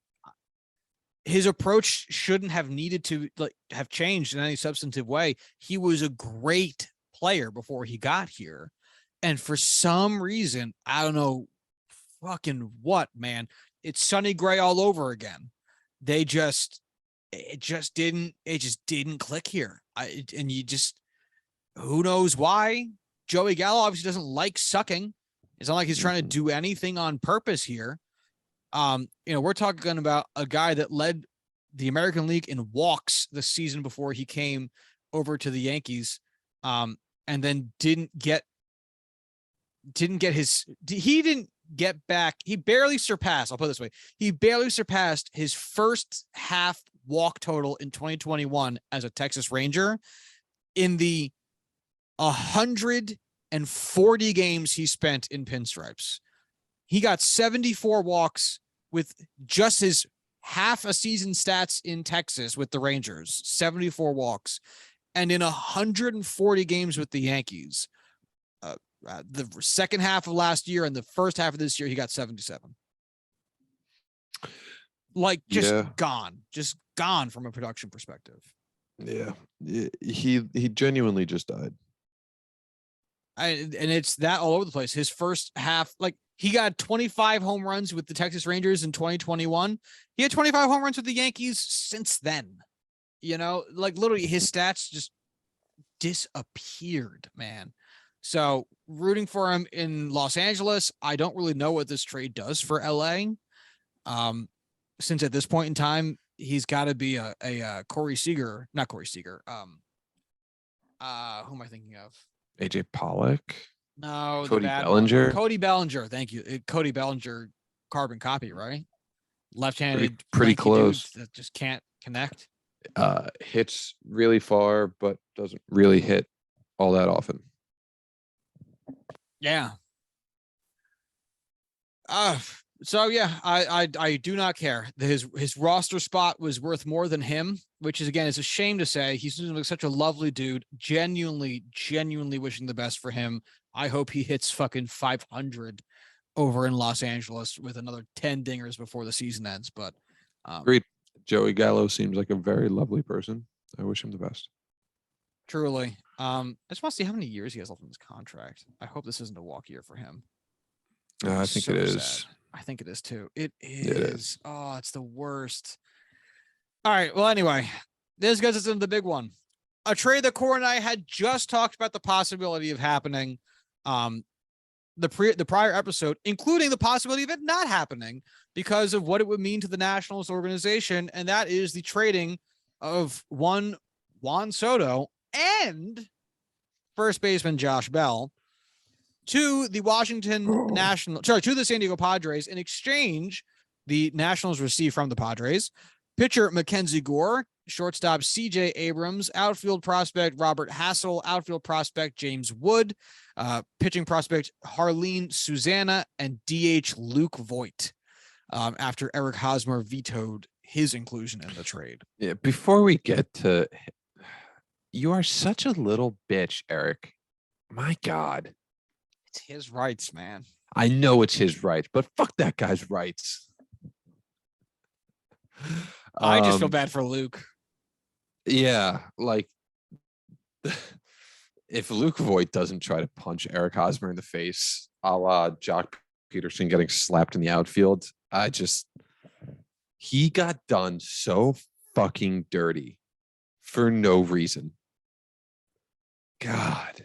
His approach shouldn't have needed to have changed in any substantive way. He was a great player before he got here. And for some reason, I don't know fucking what, man, it's Sonny Gray all over again. It just didn't click here. Who knows why? Joey Gallo obviously doesn't like sucking. It's not like he's trying to do anything on purpose here. We're talking about a guy that led the American League in walks the season before he came over to the Yankees, and then didn't get back. He barely surpassed. I'll put it this way: he barely surpassed his first half walk total in 2021 as a Texas Ranger in the 140 games he spent in pinstripes. He got 74 walks with just his half a season stats in Texas with the Rangers, 74 walks. And in 140 games with the Yankees, the second half of last year and the first half of this year, he got 77. Just gone from a production perspective. Yeah. He genuinely just died. And it's that all over the place. His first half, he got 25 home runs with the Texas Rangers in 2021. He had 25 home runs with the Yankees since then. Literally his stats just disappeared, man. So rooting for him in Los Angeles. I don't really know what this trade does for LA. Since at this point in time, he's got to be a Corey Seager, not Corey Seager. Who am I thinking of? AJ Pollock? No, Cody Bellinger. Cody Bellinger, thank you. Cody Bellinger, carbon copy, right? Left-handed, pretty close. That just can't connect. Hits really far, but doesn't really hit all that often. Yeah. So yeah, I do not care. His roster spot was worth more than him, which is again, it's a shame to say. He seems like such a lovely dude. Genuinely wishing the best for him. I hope he hits fucking 500 over in Los Angeles with another 10 dingers before the season ends. But Agreed. Joey Gallo seems like a very lovely person. I wish him the best. Truly. I just want to see how many years he has left in his contract. I hope this isn't a walk year for him. I think So it is. sad. I think it is too. It is. It is. Oh, it's the worst. All right. Well, anyway, this gets us into the big one. A trade that Corwin and I had just talked about the possibility of happening. The prior episode, including the possibility of it not happening because of what it would mean to the Nationals organization, and that is the trading of one Juan Soto and first baseman Josh Bell to the to the San Diego Padres. In exchange, the Nationals received from the Padres pitcher Mackenzie Gore, shortstop CJ Abrams, outfield prospect Robert Hassel, outfield prospect James Wood, pitching prospect Harleen Susanna, and DH Luke Voigt, after Eric Hosmer vetoed his inclusion in the trade. Yeah, before we get to, you are such a little bitch, Eric. My God. It's his rights, man. I know it's his rights, but fuck that guy's rights. I just feel bad for Luke. Yeah, like if Luke Voigt doesn't try to punch Eric Hosmer in the face, a la Jock Peterson getting slapped in the outfield, he got done so fucking dirty for no reason. God.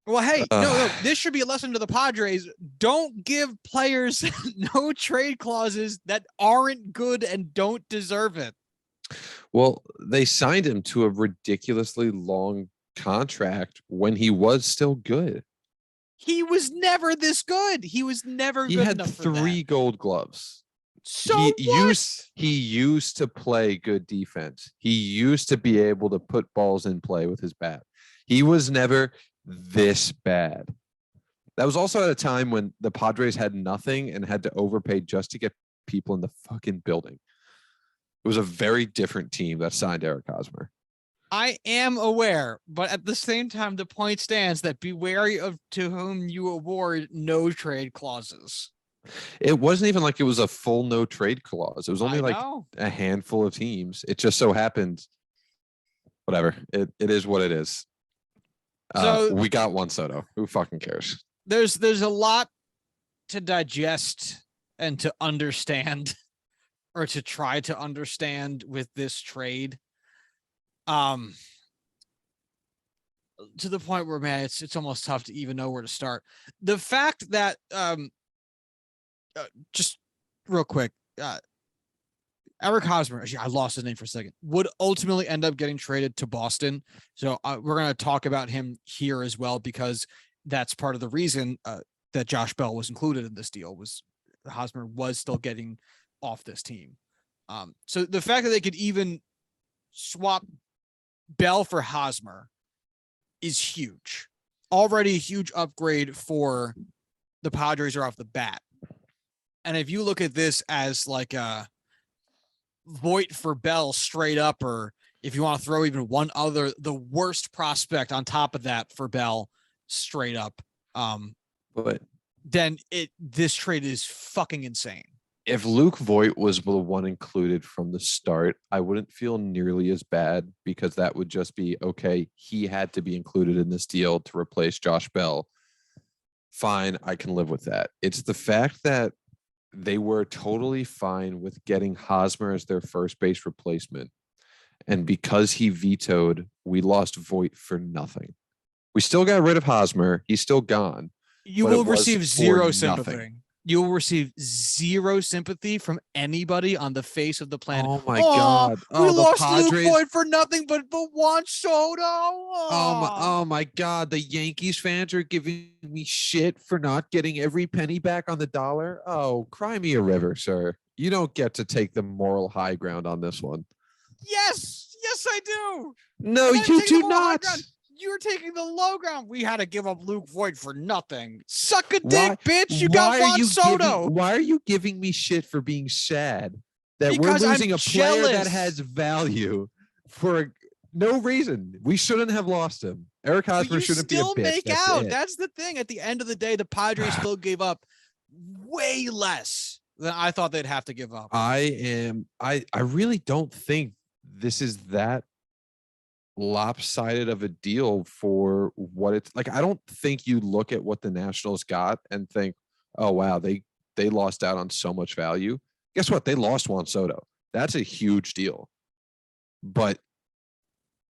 Well, hey, no, this should be a lesson to the Padres. Don't give players no trade clauses that aren't good and don't deserve it. Well, they signed him to a ridiculously long contract when he was still good. He was never this good. He was never good enough for that. He had 3 Gold Gloves. So he used to play good defense. He used to be able to put balls in play with his bat. He was never this bad. That was also at a time when the Padres had nothing and had to overpay just to get people in the fucking building. It was a very different team that signed Eric Hosmer. I am aware, but at the same time, the point stands that be wary of to whom you award no trade clauses. It wasn't even like it was a full no trade clause. It was only a handful of teams. It just so happened. Whatever. It is what it is. So we got Juan Soto. Who fucking cares? There's a lot to digest and to understand, or to try to understand with this trade. To the point where, man, it's almost tough to even know where to start. The fact that just real quick, Eric Hosmer, I lost his name for a second, would ultimately end up getting traded to Boston. So we're going to talk about him here as well, because that's part of the reason that Josh Bell was included in this deal. Was Hosmer was still getting off this team. So the fact that they could even swap Bell for Hosmer is huge. Already a huge upgrade for the Padres are off the bat. And if you look at this as like a Voigt for Bell straight up, or if you want to throw even one other, the worst prospect on top of that for Bell straight up, but then this trade is fucking insane. If Luke Voigt was the one included from the start, I wouldn't feel nearly as bad, because that would just be, okay, he had to be included in this deal to replace Josh Bell. Fine, I can live with that. It's the fact that they were totally fine with getting Hosmer as their first base replacement. And because he vetoed, we lost Voigt for nothing. We still got rid of Hosmer. He's still gone. You will receive zero sympathy. You will receive zero sympathy from anybody on the face of the planet. Oh my God. We lost Luke Voigt for nothing but Juan Soto. Oh my God. The Yankees fans are giving me shit for not getting every penny back on the dollar. Oh, cry me a river, sir. You don't get to take the moral high ground on this one. Yes, I do. No, you do not. You're taking the low ground. We had to give up Luke Voigt for nothing. Suck a Why- dick, bitch. You got Juan Soto. Why are you giving me shit for being sad that Because we're I'm losing a player that jealous. has value for no reason? We shouldn't have lost him. Eric But Hosmer you shouldn't be a still bitch. make That's out. it. That's the thing. At the end of the day, the Padres still gave up way less than I thought they'd have to give up. I really don't think this is that lopsided of a deal for what it's like. I don't think you look at what the Nationals got and think, oh wow, they lost out on so much value. Guess what? They lost Juan Soto. That's a huge deal. But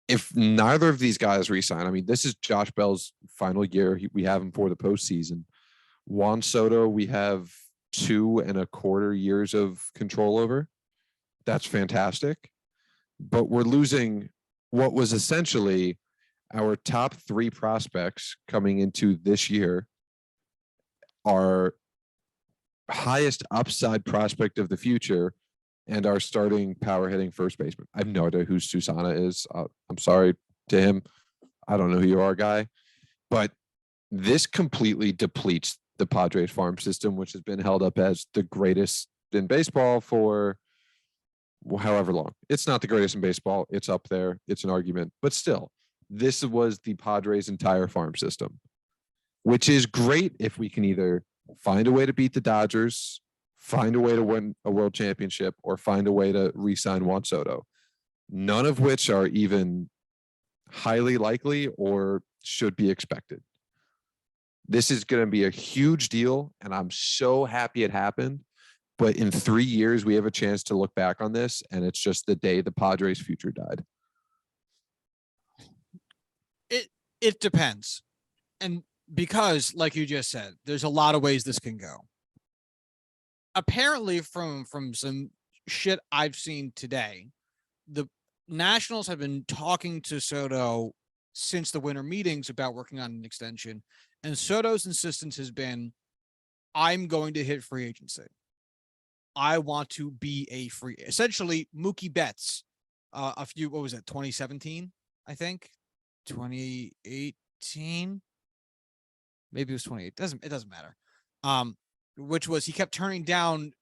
if neither of these guys resign, I mean, this is Josh Bell's final year. We have him for the postseason. Juan Soto, we have 2.25 years of control over. That's fantastic. But we're losing what was essentially our top 3 prospects coming into this year, our highest upside prospect of the future, and our starting power hitting first baseman. I have no idea who Susana is. I'm sorry to him. I don't know who you are, guy. But this completely depletes the Padres farm system, which has been held up as the greatest in baseball for however long. It's not the greatest in baseball. It's up there. It's an argument. But still, this was the Padres' entire farm system, which is great if we can either find a way to beat the Dodgers, find a way to win a world championship, or find a way to re-sign Juan Soto. None of which are even highly likely or should be expected. This is going to be a huge deal, and I'm so happy it happened. But in 3 years, we have a chance to look back on this, and it's just the day the Padres' future died. It depends. And because, like you just said, there's a lot of ways this can go. Apparently, from some shit I've seen today, the Nationals have been talking to Soto since the winter meetings about working on an extension. And Soto's insistence has been, I'm going to hit free agency. I want to be a free, essentially Mookie Betts. What was it? 2017, I think 2018, maybe it was 28. It doesn't matter. Which was, he kept turning down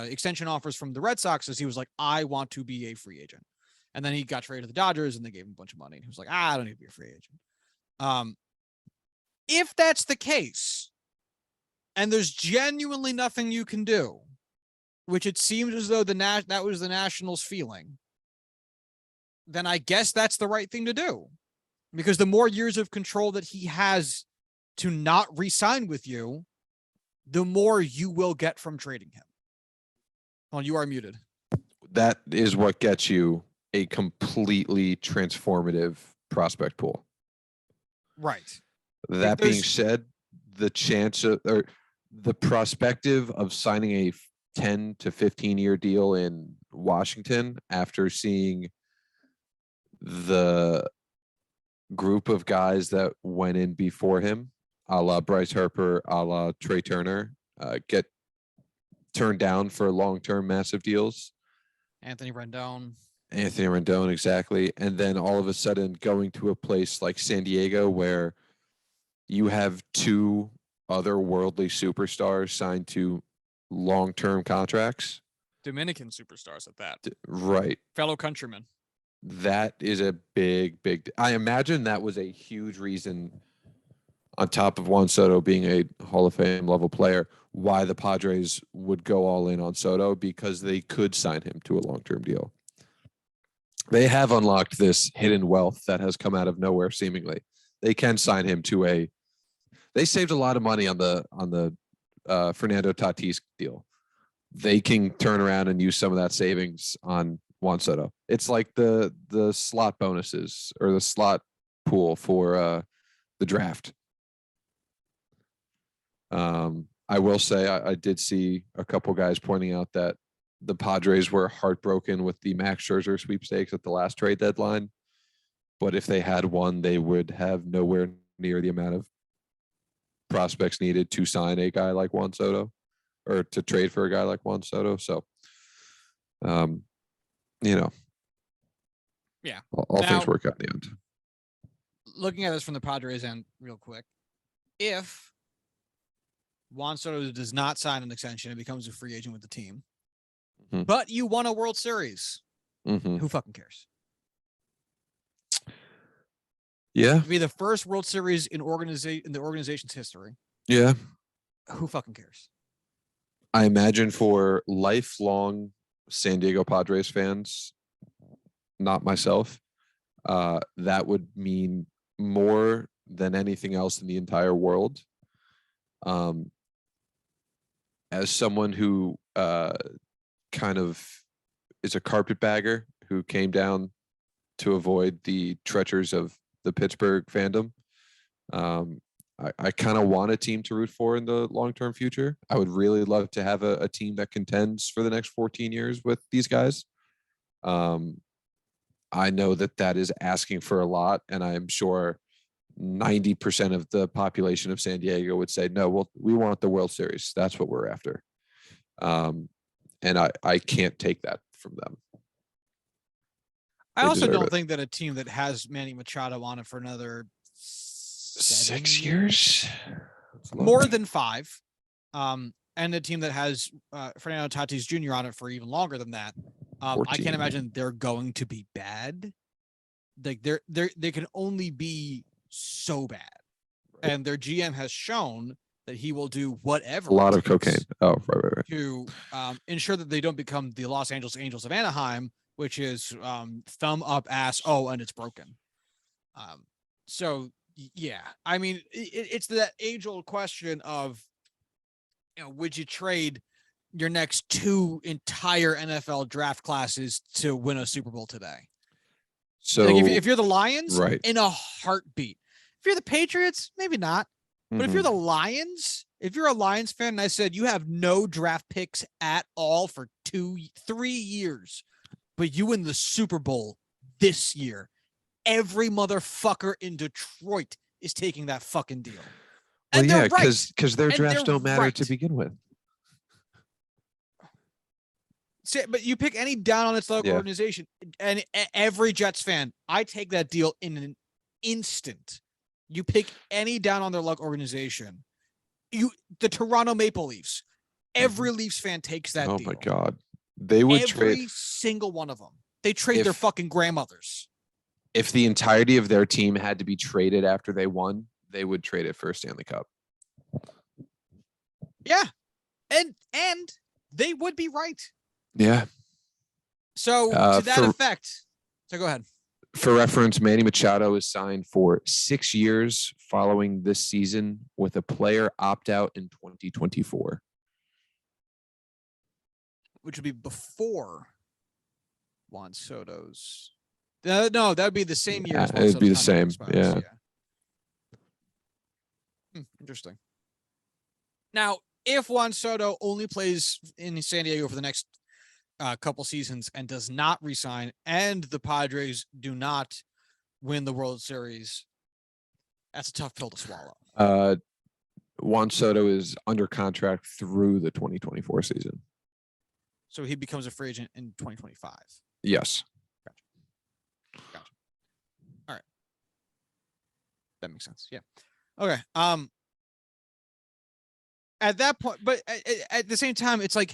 extension offers from the Red Sox as he was like, I want to be a free agent. And then he got traded to the Dodgers and they gave him a bunch of money. He was like, I don't need to be a free agent. If that's the case, and there's genuinely nothing you can do, which it seems as though that was the Nationals' feeling, then I guess that's the right thing to do. Because the more years of control that he has to not re-sign with you, the more you will get from trading him. Oh, you are muted. That is what gets you a completely transformative prospect pool. Right. That being said, the chance of, or the prospective of signing a 10 to 15-year deal in Washington after seeing the group of guys that went in before him, a la Bryce Harper, a la Trey Turner, get turned down for long-term massive deals. Anthony Rendon, exactly. And then all of a sudden going to a place like San Diego where you have 2 otherworldly superstars signed to long-term contracts. Dominican superstars at that. Right. Fellow countrymen. That is a big. I imagine that was a huge reason, on top of Juan Soto being a Hall of Fame level player, why the Padres would go all in on Soto, because they could sign him to a long-term deal. They have unlocked this hidden wealth that has come out of nowhere seemingly. They can sign him to they saved a lot of money on the Fernando Tatis deal. They can turn around and use some of that savings on Juan Soto. It's like the slot bonuses or the slot pool for the draft. I will say I did see a couple guys pointing out that the Padres were heartbroken with the Max Scherzer sweepstakes at the last trade deadline. But if they had won, they would have nowhere near the amount of prospects needed to sign a guy like Juan Soto, or to trade for a guy like Juan Soto. So, yeah, all things work out in the end. looking at this from the Padres end real quick, if Juan Soto does not sign an extension and becomes a free agent with the team, but you won a World Series, who fucking cares? Yeah. It'd be the first World Series in the organization's history. Yeah. Who fucking cares? I imagine for lifelong San Diego Padres fans, not myself, that would mean more than anything else in the entire world. As someone who kind of is a carpetbagger who came down to avoid the treacherous of the Pittsburgh fandom, I kind of want a team to root for in the long-term future. I would really love to have a team that contends for the next 14 years with these guys. I know that is asking for a lot, and I'm sure 90% of the population of San Diego would say, no, well, we want the World Series. That's what we're after. And I can't take that from them. I also don't think that a team that has Manny Machado on it for another 6 years, more than 5, and a team that has Fernando Tatis Jr. on it for even longer than that, I can't imagine they're going to be bad. Like they can only be so bad, and their GM has shown that he will do whatever. A lot of cocaine. Oh, right. To ensure that they don't become the Los Angeles Angels of Anaheim, which is thumb up ass. Oh, and it's broken. So yeah, I mean, it's that age-old question of, would you trade your next 2 entire NFL draft classes to win a Super Bowl today? So like if you're the Lions, right, in a heartbeat. If you're the Patriots, maybe not. But if you're the Lions, if you're a Lions fan, and I said you have no draft picks at all for 2-3 years, but you win the Super Bowl this year, every motherfucker in Detroit is taking that fucking deal. Well, and yeah, right. because their drafts don't matter to begin with. But you pick any down on its luck organization, and every Jets fan, I take that deal in an instant. You pick any down on their luck organization, the Toronto Maple Leafs, every Leafs fan takes that deal. Oh my God. They would every single one of them. They trade their fucking grandmothers. If the entirety of their team had to be traded after they won, they would trade it for a Stanley Cup. Yeah. And they would be right. Yeah. So to that effect, so go ahead. For reference, Manny Machado is signed for 6 years following this season with a player opt-out in 2024. Which would be before Juan Soto's. No, that would be the same year. As it would be the same. Yeah. Interesting. Now, if Juan Soto only plays in San Diego for the next couple seasons and does not resign, and the Padres do not win the World Series, that's a tough pill to swallow. Juan Soto is under contract through the 2024 season. So he becomes a free agent in 2025. Yes. Gotcha. All right. That makes sense. Yeah. Okay. At that point, but at the same time, it's like,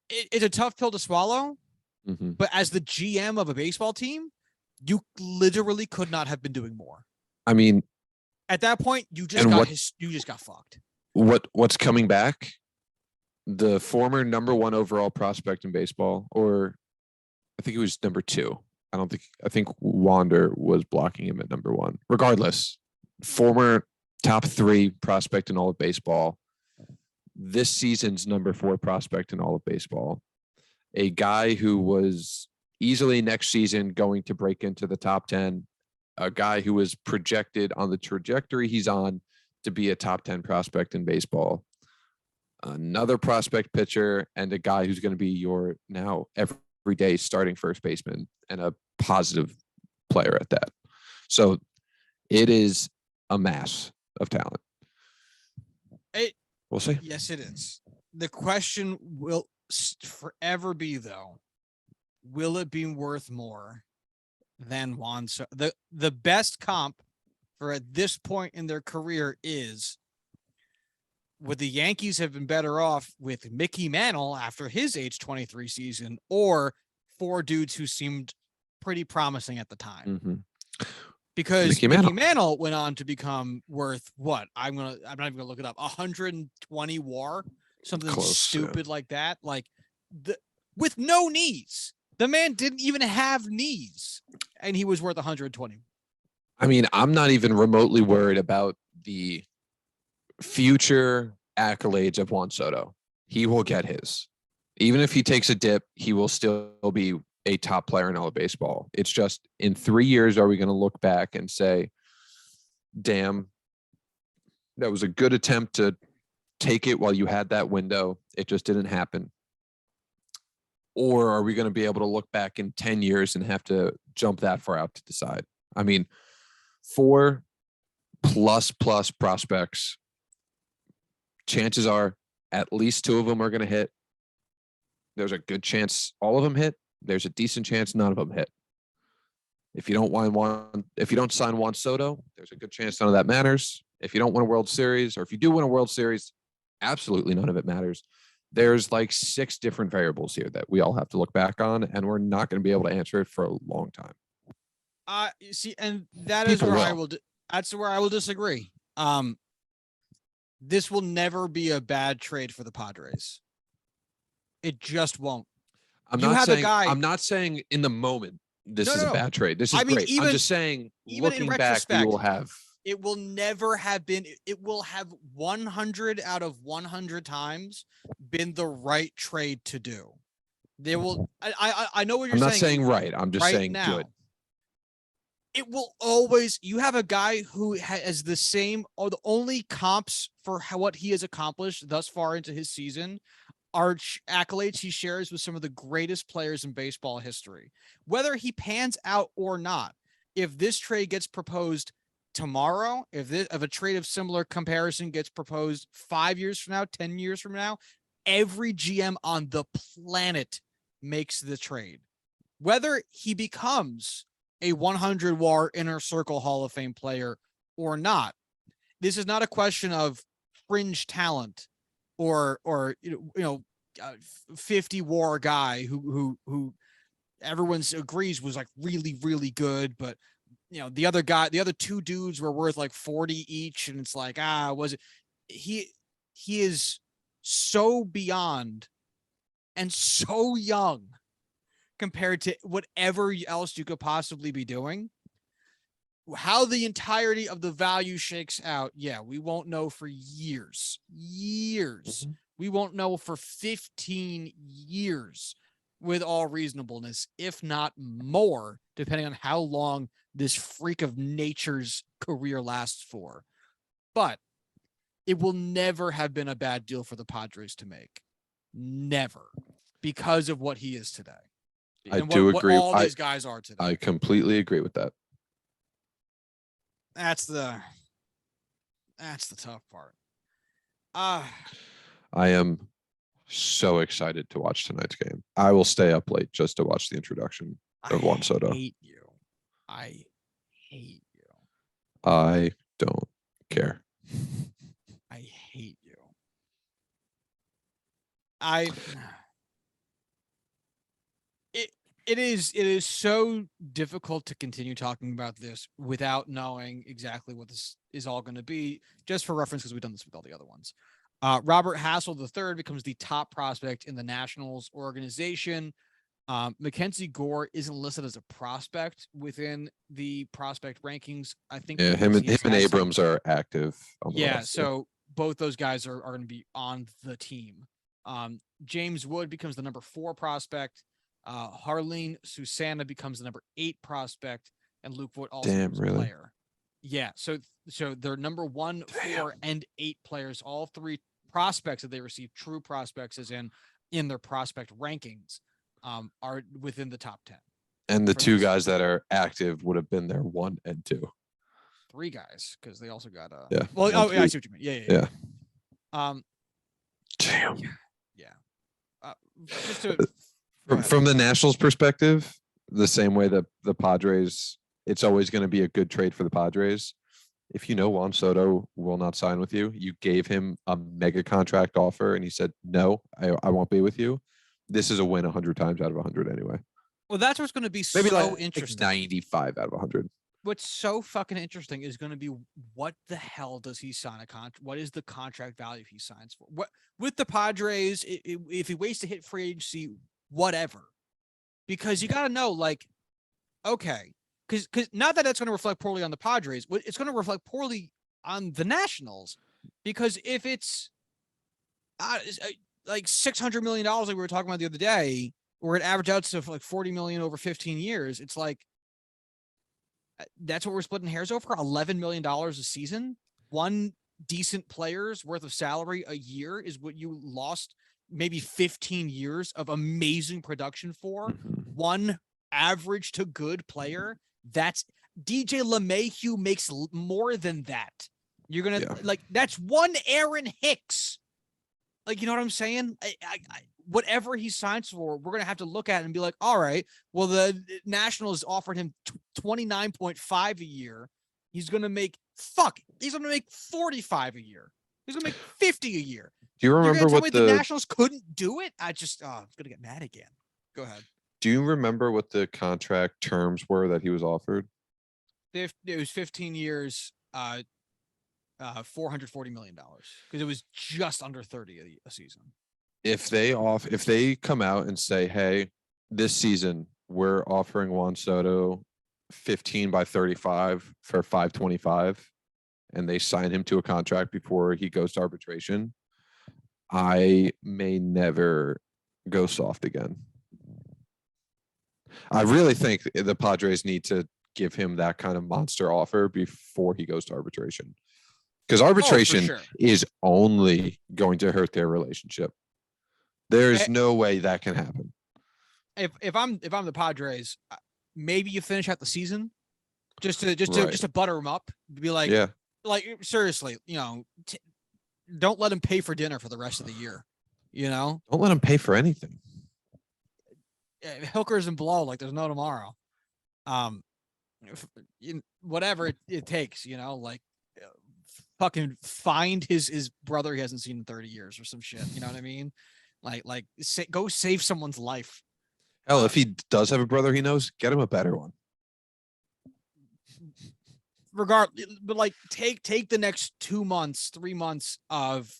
it's a tough pill to swallow, but as the GM of a baseball team, you literally could not have been doing more. I mean, at that point, you just got fucked. What's coming back? The former number 1 overall prospect in baseball, or I think it was number 2. I think Wander was blocking him at number 1. Regardless, former top 3 prospect in all of baseball. This season's number 4 prospect in all of baseball. A guy who was easily next season going to break into the top 10. A guy who was projected on the trajectory he's on to be a top 10 prospect in baseball. Another prospect pitcher, and a guy who's going to be your now everyday starting first baseman, and a positive player at that. So it is a mass of talent. We'll see. Yes, it is. The question will forever be, though, will it be worth more than Juan Soto. The best comp for at this point in their career is would the Yankees have been better off with Mickey Mantle after his age 23 season or four dudes who seemed pretty promising at the time? Mm-hmm. Because Mickey Mantle went on to become worth what? I'm not even gonna look it up. 120 WAR, something close, stupid like that. Like with no knees. The man didn't even have knees, and he was worth 120. I mean, I'm not even remotely worried about the future accolades of Juan Soto. He will get his. Even if he takes a dip, he will still be a top player in all of baseball. It's just in 3 years, are we going to look back and say, damn, that was a good attempt to take it while you had that window. It just didn't happen. Or are we going to be able to look back in 10 years and have to jump that far out to decide? I mean, 4+ prospects, chances are at least 2 of them are going to hit. There's a good chance all of them hit. There's a decent chance none of them hit. If you don't sign Juan Soto, there's a good chance none of that matters. If you don't win a World Series, or if you do win a World Series, absolutely none of it matters. There's like 6 different variables here that we all have to look back on, and we're not going to be able to answer it for a long time. See, and that is where I will. That's where I will disagree. This will never be a bad trade for the Padres. It just won't. I'm not saying in the moment this is a bad trade. This is great. I'm just saying, looking back, we will have. It will never have been. It will have 100 out of 100 times been the right trade to do. There will. I know what you're saying. I'm not saying right. I'm just saying now, good. It will always. You have a guy who has the same, or the only comps for what he has accomplished thus far into his season are accolades he shares with some of the greatest players in baseball history. Whether he pans out or not, if this trade gets proposed tomorrow, if a trade of similar comparison gets proposed 5 years from now, 10 years from now, every GM on the planet makes the trade. Whether he becomes a 100 WAR inner circle Hall of Fame player or not, this is not a question of fringe talent or 50 WAR guy who everyone agrees was like really, really good, but the other 2 dudes were worth like 40 each, and it's like, was it? He is so beyond and so young compared to whatever else you could possibly be doing. How the entirety of the value shakes out, we won't know for years. Mm-hmm. We won't know for 15 years with all reasonableness, if not more, depending on how long this freak of nature's career lasts for. But it will never have been a bad deal for the Padres to make. Never. Because of what he is today. I do agree. What all these guys are today. I completely agree with that. That's the tough part. I am so excited to watch tonight's game. I will stay up late just to watch the introduction of Juan Soto. I hate you. I don't care. I hate you. It is so difficult to continue talking about this without knowing exactly what this is all going to be. Just for reference, because we've done this with all the other ones. Robert Hassel III becomes the top prospect in the Nationals organization. Mackenzie Gore isn't listed as a prospect within the prospect rankings. I think him and Abrams are active. On the roster. So both those guys are going to be on the team. James Wood becomes the number 4 prospect. Harleen Susanna becomes the number 8 prospect, and Luke Voigt also becomes a player. Yeah, so they're number 1, 4, and 8 players. All 3 prospects that they receive, true prospects, as in their prospect rankings, are within the top 10. And the 2 guys that are active would have been there 1 and 2. 3 guys, because they also got yeah. Well, I see what you mean. Yeah. Damn. Yeah. Just to. From the Nationals' perspective, the same way that the Padres, it's always going to be a good trade for the Padres. If you know Juan Soto will not sign with you, you gave him a mega contract offer and he said, no, I won't be with you. This is a win 100 times out of 100 anyway. Well, that's what's going to be Maybe so like interesting. 95 out of 100. What's so fucking interesting is going to be what the hell does he sign a contract? What is the contract value he signs for? What with the Padres, if he waits to hit free agency, whatever. Because you got to know, like, okay, because not that it's going to reflect poorly on the Padres, it's going to reflect poorly on the Nationals. Because if it's like $600 million like we were talking about the other day, where it averaged out to like 40 million over 15 years, it's like, that's what we're splitting hairs over. $11 million a season. One decent player's worth of salary a year is what you lost maybe 15 years of amazing production for. One average to good player. That's DJ LeMahieu makes more than that. You're going to like, that's one Aaron Hicks. Like, you know what I'm saying? Whatever he signs for, we're going to have to look at it and be like, all right, well, the Nationals offered him 29.5 a year. He's going to make, he's going to make 45 a year. He's going to make 50 a year. Do you remember what the Nationals couldn't do it? I'm going to get mad again. Go ahead. Do you remember what the contract terms were that he was offered? It was 15 years, $440 million, because it was just under 30 a season. If they come out and say, hey, this season we're offering Juan Soto 15 by 35 for 525, and they sign him to a contract before he goes to arbitration, I may never go soft again. I really think the Padres need to give him that kind of monster offer before he goes to arbitration. Because arbitration is only going to hurt their relationship. There's no way that can happen. If I'm the Padres, maybe you finish out the season just to butter him up. Be like, like seriously, you know, don't let him pay for dinner for the rest of the year. You know, don't let him pay for anything. Hookers and blow like there's no tomorrow. Whatever it takes, you know, like. Fucking find his brother he hasn't seen in 30 years or some shit. You know what I mean? Like go save someone's life. Hell, if he does have a brother he knows, get him a better one. Regardless, but like take the next 2 months, 3 months of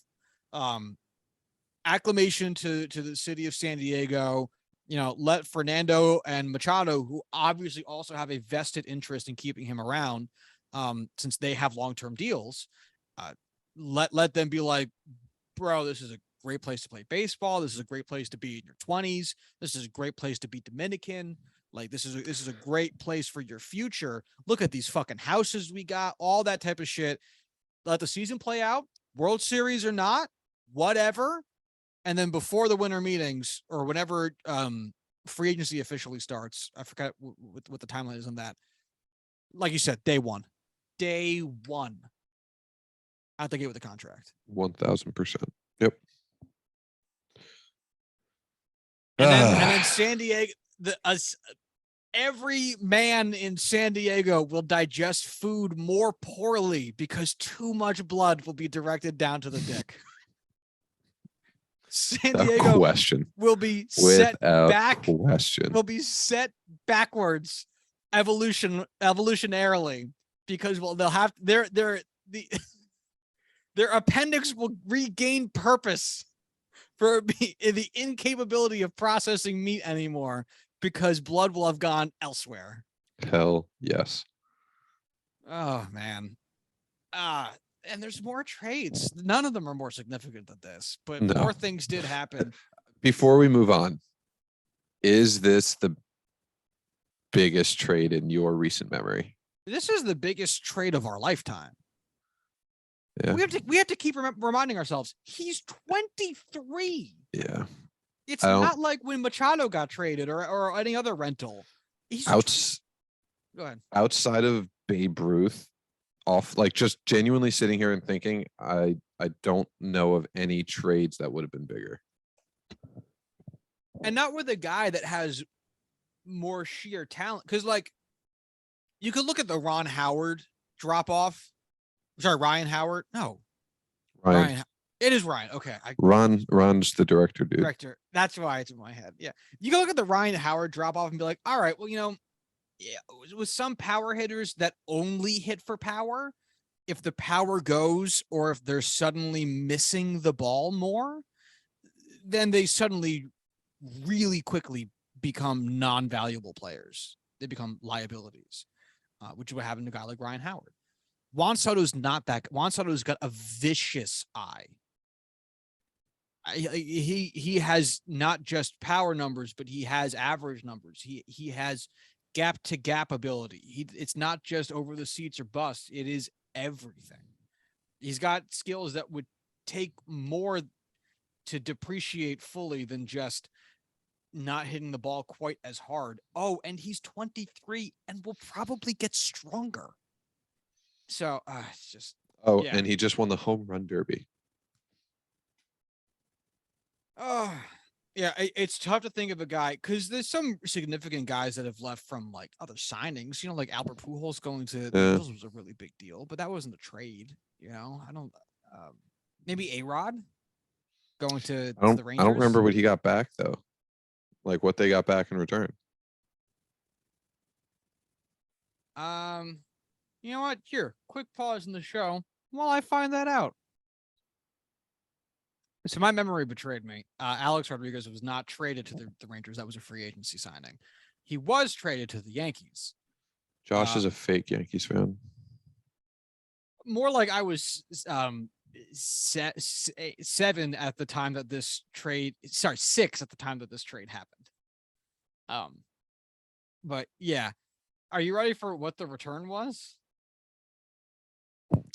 acclimation to the city of San Diego. You know, let Fernando and Machado, who obviously also have a vested interest in keeping him around, since they have long-term deals. Let them be like, bro, this is a great place to play baseball. This is a great place to be in your 20s. This is a great place to be Dominican. Like this is a great place for your future. Look at these fucking houses we got, all that type of shit. Let the season play out, World Series or not, whatever. And then before the winter meetings or whenever free agency officially starts, I forgot what the timeline is on that. Like you said, day one. I think it with the contract. 1,000%. Yep. And then San Diego, every man in San Diego will digest food more poorly because too much blood will be directed down to the dick. San Diego will be set back. Will be set backwards evolutionarily because they'll have their appendix will regain purpose for the incapability of processing meat anymore because blood will have gone elsewhere. Hell yes. Oh man. And there's more trades. None of them are more significant than this, but more things did happen. Before we move on, is this the biggest trade in your recent memory? This is the biggest trade of our lifetime. Yeah. We have to keep reminding ourselves he's 23. Yeah. It's not like when Machado got traded or any other rental. Go ahead. Outside of Babe Ruth, just genuinely sitting here and thinking, I don't know of any trades that would have been bigger. And not with a guy that has more sheer talent. Because like you could look at the Ron Howard drop off. Sorry, Ryan Howard. No, Ryan. It is Ryan. Okay, Ron's the director, dude. director. That's why it's in my head. Yeah, you can look at the Ryan Howard drop off and be like, all right, well, yeah, with some power hitters that only hit for power, if the power goes or if they're suddenly missing the ball more, then they suddenly really quickly become non-valuable players. They become liabilities, which would happen to a guy like Ryan Howard. Juan Soto's not that. Juan Soto's got a vicious eye. He has not just power numbers, but he has average numbers. He has gap to gap ability. It's not just over the seats or bust. It is everything. He's got skills that would take more to depreciate fully than just not hitting the ball quite as hard. Oh, and he's 23 and will probably get stronger. So it's just. Oh, yeah. And he just won the home run derby. Oh, yeah. It's tough to think of a guy because there's some significant guys that have left from like other signings. Like Albert Pujols going to the Eagles was a really big deal, but that wasn't a trade. I don't. Maybe A-Rod going to the Rangers. I don't remember what he got back though. Like what they got back in return. You know what? Here, quick pause in the show while I find that out. So my memory betrayed me. Alex Rodriguez was not traded to the Rangers. That was a free agency signing. He was traded to the Yankees. Josh is a fake Yankees fan. More like I was 7 at the time that this trade. Sorry, 6 at the time that this trade happened. But yeah, are you ready for what the return was?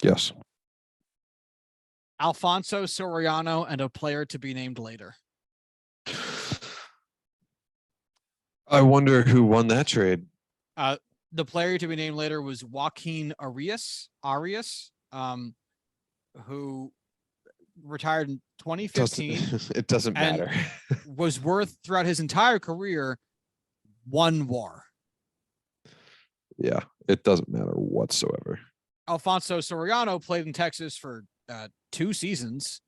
Yes. Alfonso Soriano and a player to be named later. I wonder who won that trade. The player to be named later was Joaquin Arias, who retired in 2015. It doesn't matter. Was worth throughout his entire career 1 WAR. Yeah, it doesn't matter whatsoever. Alfonso Soriano played in Texas for 2 seasons,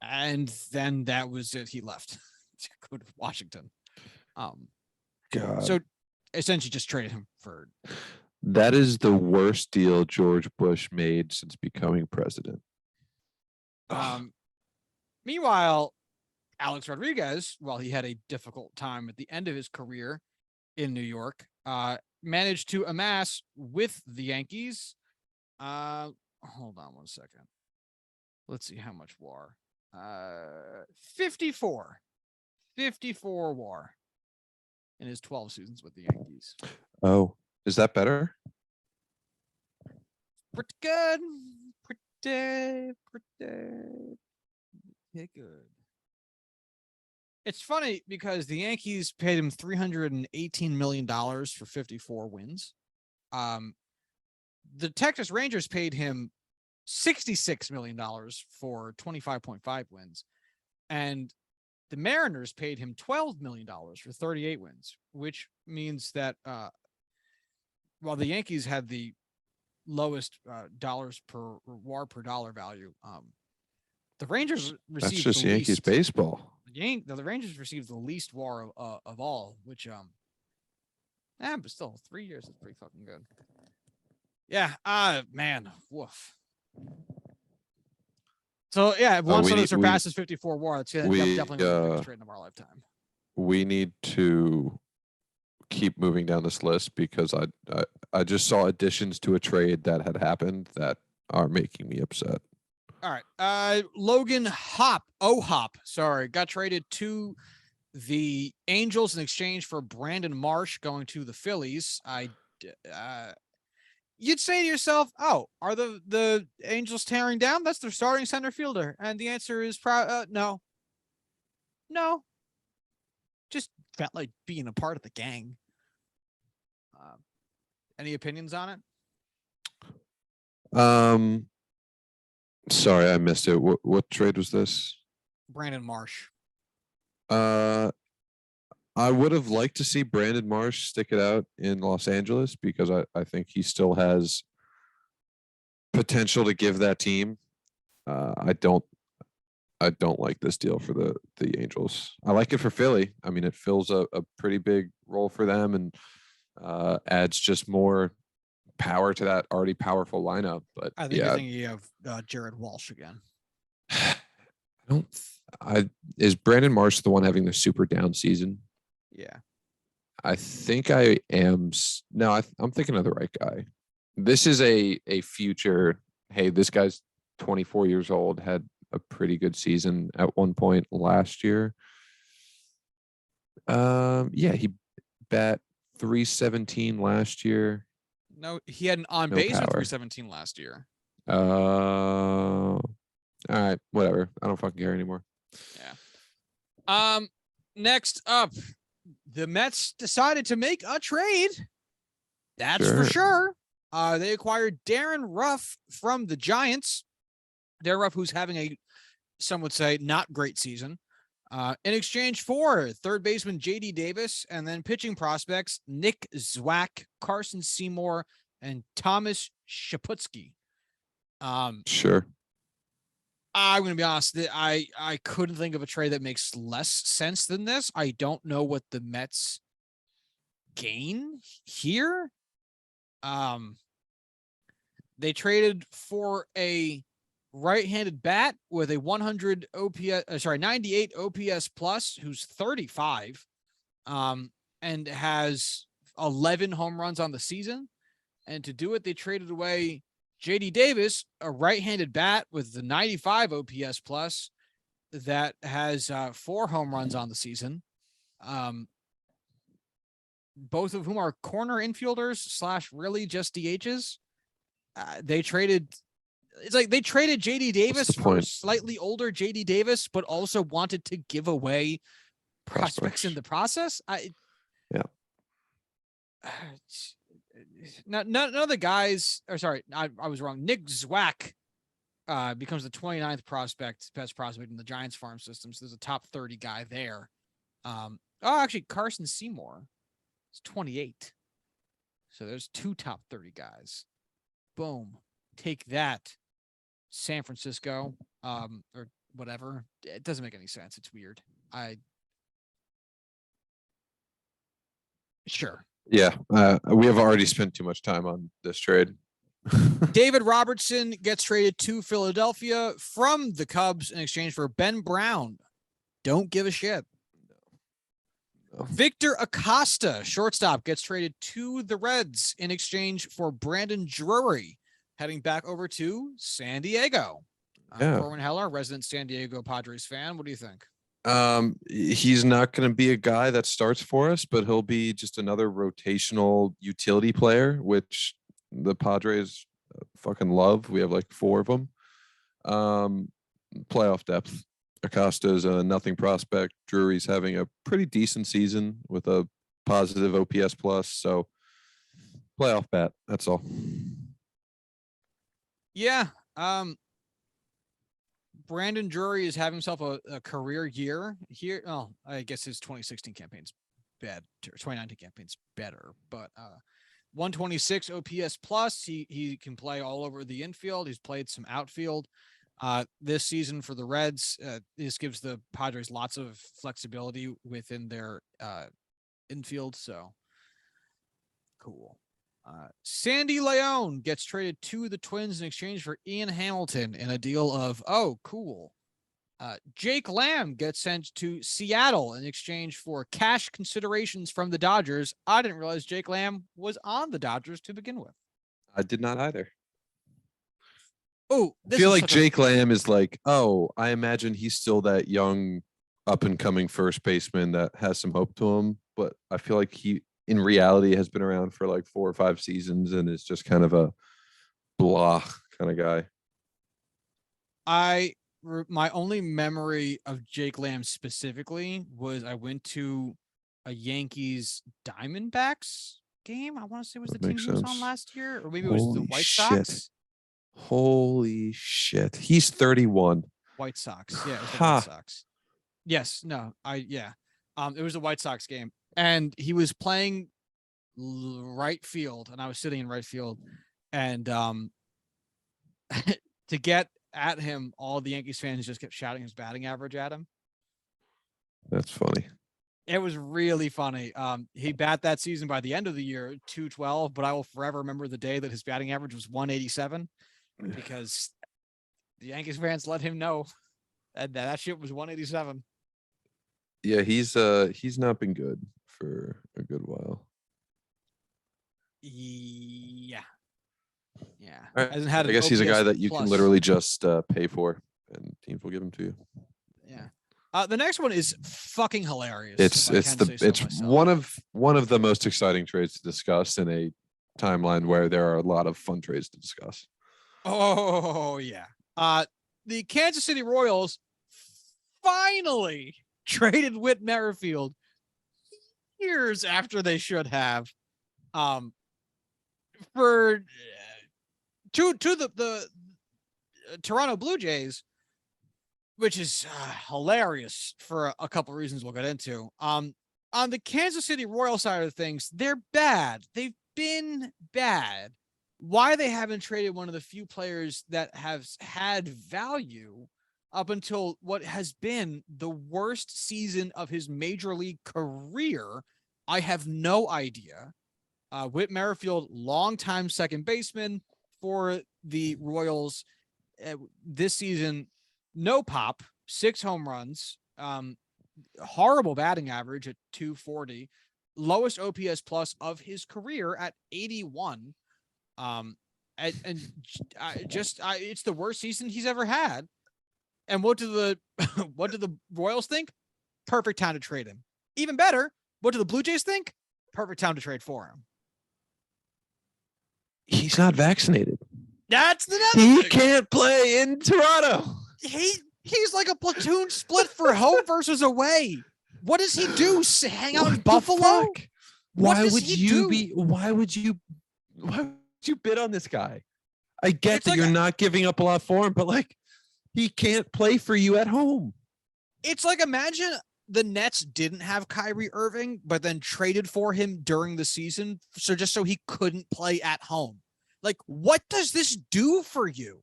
and then that was it. He left to go to Washington. God. So essentially just traded him for. That is the worst deal George Bush made since becoming president. Meanwhile, Alex Rodriguez, while he had a difficult time at the end of his career in New York, managed to amass with the Yankees. Hold on 1 second. Let's see how much WAR. 54 WAR in his 12 seasons with the Yankees. Oh, is that better? Pretty good. Pretty good. It's funny because the Yankees paid him $318 million for 54 wins. The Texas Rangers paid him $66 million for 25.5 wins. And the Mariners paid him $12 million for 38 wins, which means that while the Yankees had the lowest dollars per WAR per dollar value, the Rangers received. That's just Yankees baseball. The Rangers received the least WAR of all, which but still 3 years is pretty fucking good. Yeah, man, woof. So yeah, if Juan Soto surpasses 54 WAR, that's definitely the biggest trade of our lifetime. We need to keep moving down this list because I just saw additions to a trade that had happened that are making me upset. All right. Logan Hop, got traded to the Angels in exchange for Brandon Marsh going to the Phillies. You'd say to yourself, oh, are the Angels tearing down? That's their starting center fielder. And the answer is no. No. Just felt like being a part of the gang. Any opinions on it? Sorry, I missed it. What trade was this? Brandon Marsh. I'm I would have liked to see Brandon Marsh stick it out in Los Angeles because I think he still has potential to give that team. I don't like this deal for the Angels. I like it for Philly. I mean, it fills a pretty big role for them and adds just more power to that already powerful lineup. But I think you're thinking of Jared Walsh again. I don't. Is Brandon Marsh the one having the super down season? Yeah. I think I am. No, I'm thinking of the right guy. This is a future. Hey, this guy's 24 years old, had a pretty good season at one point last year. Yeah, he bat 317 last year. No, he had an on No base of power. 317 last year. All right, whatever. I don't fucking care anymore. Yeah. Next up, the Mets decided to make a trade. That's for sure. They acquired Darren Ruff from the Giants. Darren Ruff, who's having a, some would say, not great season. In exchange for third baseman J.D. Davis and then pitching prospects Nick Zwack, Carson Seymour, and Thomas Shaputsky. Sure. I'm going to be honest. I couldn't think of a trade that makes less sense than this. I don't know what the Mets gain here. They traded for a right-handed bat with a 100 OPS, 98 OPS plus, who's 35, and has 11 home runs on the season. And to do it, they traded away J.D. Davis, a right-handed bat with the 95 OPS plus that has 4 home runs on the season. Both of whom are corner infielders / really just DHs. They traded. It's like they traded J.D. Davis for slightly older J.D. Davis, but also wanted to give away prospects in the process. Yeah. None of the guys, or sorry, I was wrong. Nick Zwack becomes the 29th best prospect in the Giants farm system. So there's a top 30 guy there. Actually, Carson Seymour is 28. So there's 2 top 30 guys. Boom. Take that, San Francisco, or whatever. It doesn't make any sense. It's weird. Sure. Yeah, we have already spent too much time on this trade. David Robertson gets traded to Philadelphia from the Cubs in exchange for Ben Brown. Don't give a shit. No. Victor Acosta, shortstop, gets traded to the Reds in exchange for Brandon Drury, heading back over to San Diego. Corwin Heller, resident San Diego Padres fan. What do you think? He's not going to be a guy that starts for us, but he'll be just another rotational utility player, which the Padres fucking love. We have like 4 of them. Playoff depth. Acosta is a nothing prospect. Drury's having a pretty decent season with a positive OPS plus. So playoff bat. That's all. Yeah. Brandon Drury is having himself a career year here. Oh, I guess his 2016 campaign's bad. 2019 campaign's better, but 126 OPS plus. He can play all over the infield. He's played some outfield this season for the Reds. This gives the Padres lots of flexibility within their infield. So cool. Sandy Leon gets traded to the Twins in exchange for Ian Hamilton in a deal of, oh, cool. Jake Lamb gets sent to Seattle in exchange for cash considerations from the Dodgers. I didn't realize Jake Lamb was on the Dodgers to begin with. I did not either. Oh, I feel like Jake Lamb is like, oh, I imagine he's still that young up and coming first baseman that has some hope to him. But I feel like he, in reality, has been around for like 4 or 5 seasons and is just kind of a blah kind of guy. My only memory of Jake Lamb specifically was I went to a Yankees Diamondbacks game. I want to say it was the team he was on last year, or maybe it was the White Sox. Holy shit. He's 31. White Sox. Yeah, it was the White Sox. Yes. No, It was a White Sox game, and he was playing right field, and I was sitting in right field, and to get at him, all the Yankees fans just kept shouting his batting average at him. That's funny. It was really funny. He bat that season by the end of the year 212, but I will forever remember the day that his batting average was 187 because the Yankees fans let him know that shit was 187. Yeah, he's not been good for a good while. Yeah. Yeah. Right. Hasn't had I guess he's a guy that you can literally just pay for, and teams will give him to you. Yeah. The next one is fucking hilarious. It's one of the most exciting trades to discuss in a timeline where there are a lot of fun trades to discuss. Oh yeah. The Kansas City Royals finally traded Whit Merrifield years after they should have. For to the Toronto Blue Jays, which is hilarious for a couple of reasons we'll get into. On the Kansas City Royal side of things, they're bad. They've been bad. Why they haven't traded one of the few players that have had value up until what has been the worst season of his major league career, I have no idea. Whit Merrifield, longtime second baseman for the Royals this season, no pop, 6 home runs, horrible batting average at 240, lowest OPS plus of his career at 81. It's the worst season he's ever had. And what do the Royals think? Perfect time to trade him. Even better, what do the Blue Jays think? Perfect time to trade for him. He's not vaccinated. That's the He can't play in Toronto. He's like a platoon split for home versus away. What does he do? Hang out in Buffalo? Why would you bid on this guy? I get that you're not giving up a lot for him, but like, he can't play for you at home. It's like, imagine the Nets didn't have Kyrie Irving, but then traded for him during the season. So he couldn't play at home. Like, what does this do for you?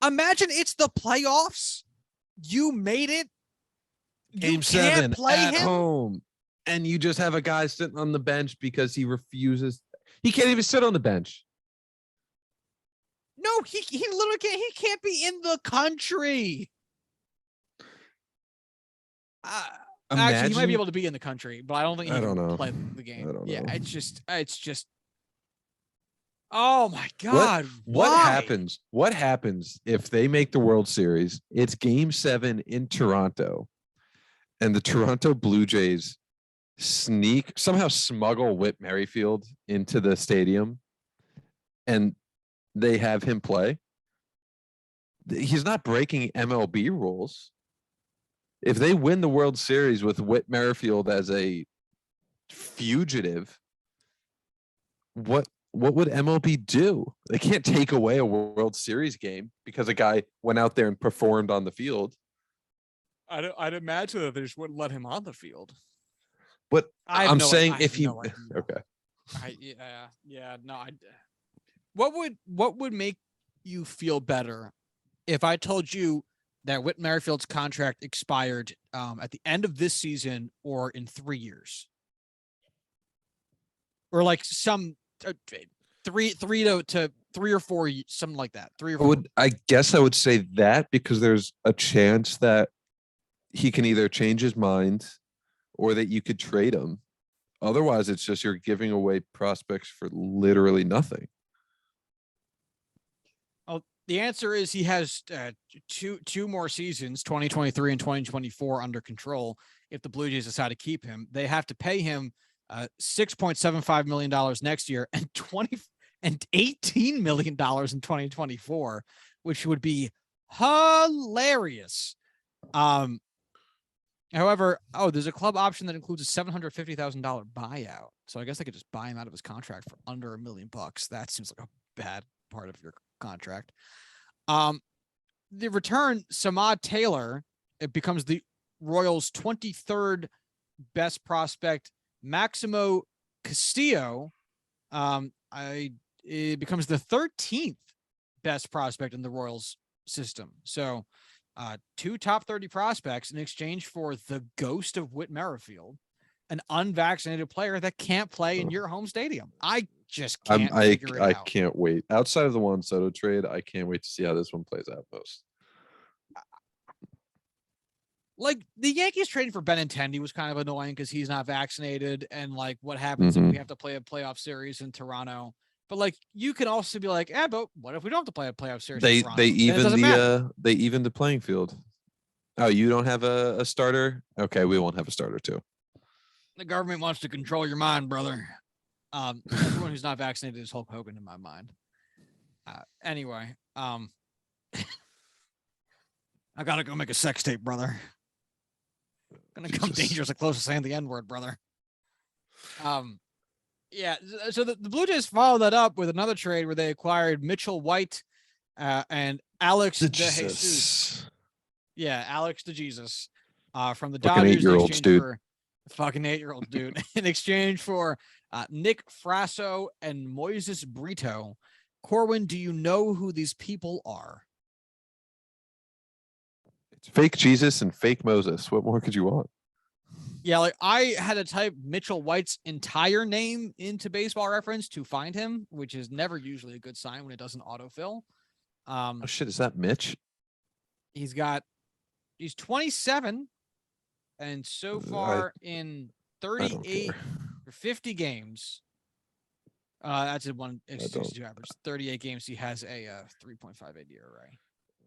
Imagine it's the playoffs. You made it. Game 7 at home. And you just have a guy sitting on the bench because he refuses. He can't even sit on the bench. No, he literally can't. He can't be in the country. Actually, he might be able to be in the country, but I don't think he can play the game. Yeah, it's just. Oh my God! What happens? What happens if they make the World Series? It's Game 7 in Toronto, and the Toronto Blue Jays somehow smuggle Whit Merrifield into the stadium, and they have him play. He's not breaking MLB rules. If they win the World Series with Whit Merrifield as a fugitive, what would MLB do? They can't take away a World Series game because a guy went out there and performed on the field. I'd imagine that they just wouldn't let him on the field. But I'm saying if he okay. What would make you feel better if I told you that Whit Merrifield's contract expired at the end of this season or in 3 years? Or like some 3 to 3 or 4, something like that. 3 or 4. I guess I would say that because there's a chance that he can either change his mind or that you could trade him. Otherwise, it's just you're giving away prospects for literally nothing. Oh, the answer is he has two more seasons, 2023 and 2024, under control. If the Blue Jays decide to keep him, they have to pay him $6.75 million next year and $18 million in 2024, which would be hilarious. However, there's a club option that includes a $750,000 buyout. So I guess I could just buy him out of his contract for under $1 million. That seems like a bad part of your contract. The return, Samad Taylor, it becomes the Royals' 23rd best prospect, Maximo Castillo, it becomes the 13th best prospect in the Royals system. So 2 top 30 prospects in exchange for the ghost of Whit Merrifield, an unvaccinated player that can't play in your home stadium. I just can't figure it I out. can't wait. Outside of the Juan Soto trade, I can't wait to see how this one plays out most. Like the Yankees trading for Benintendi was kind of annoying because he's not vaccinated, and like what happens if we have to play a playoff series in Toronto. But like you can also be like, but what if we don't have to play a playoff series in Toronto? They even the playing field. Oh, you don't have a starter? Okay, we won't have a starter too. The government wants to control your mind, brother. Everyone who's not vaccinated is Hulk Hogan in my mind. Anyway, I gotta go make a sex tape, brother. Gonna come dangerous and close to saying the N-word, brother. Yeah. So the Blue Jays followed that up with another trade where they acquired Mitchell White and Alex DeJesus. Yeah, Alex DeJesus from the Dodgers. 8-year-olds, dude. Fucking 8-year-old dude in exchange for Nick Frasso and Moises Brito. Corwin, do you know who these people are? It's fake Jesus and fake Moses. What more could you want? Yeah, like I had to type Mitchell White's entire name into Baseball Reference to find him, which is never usually a good sign when it doesn't autofill. Oh shit, is that Mitch? He's 27, and so far in 38 or 50 games, that's a 1.62 average. 38 games, he has a 3.58 ERA. I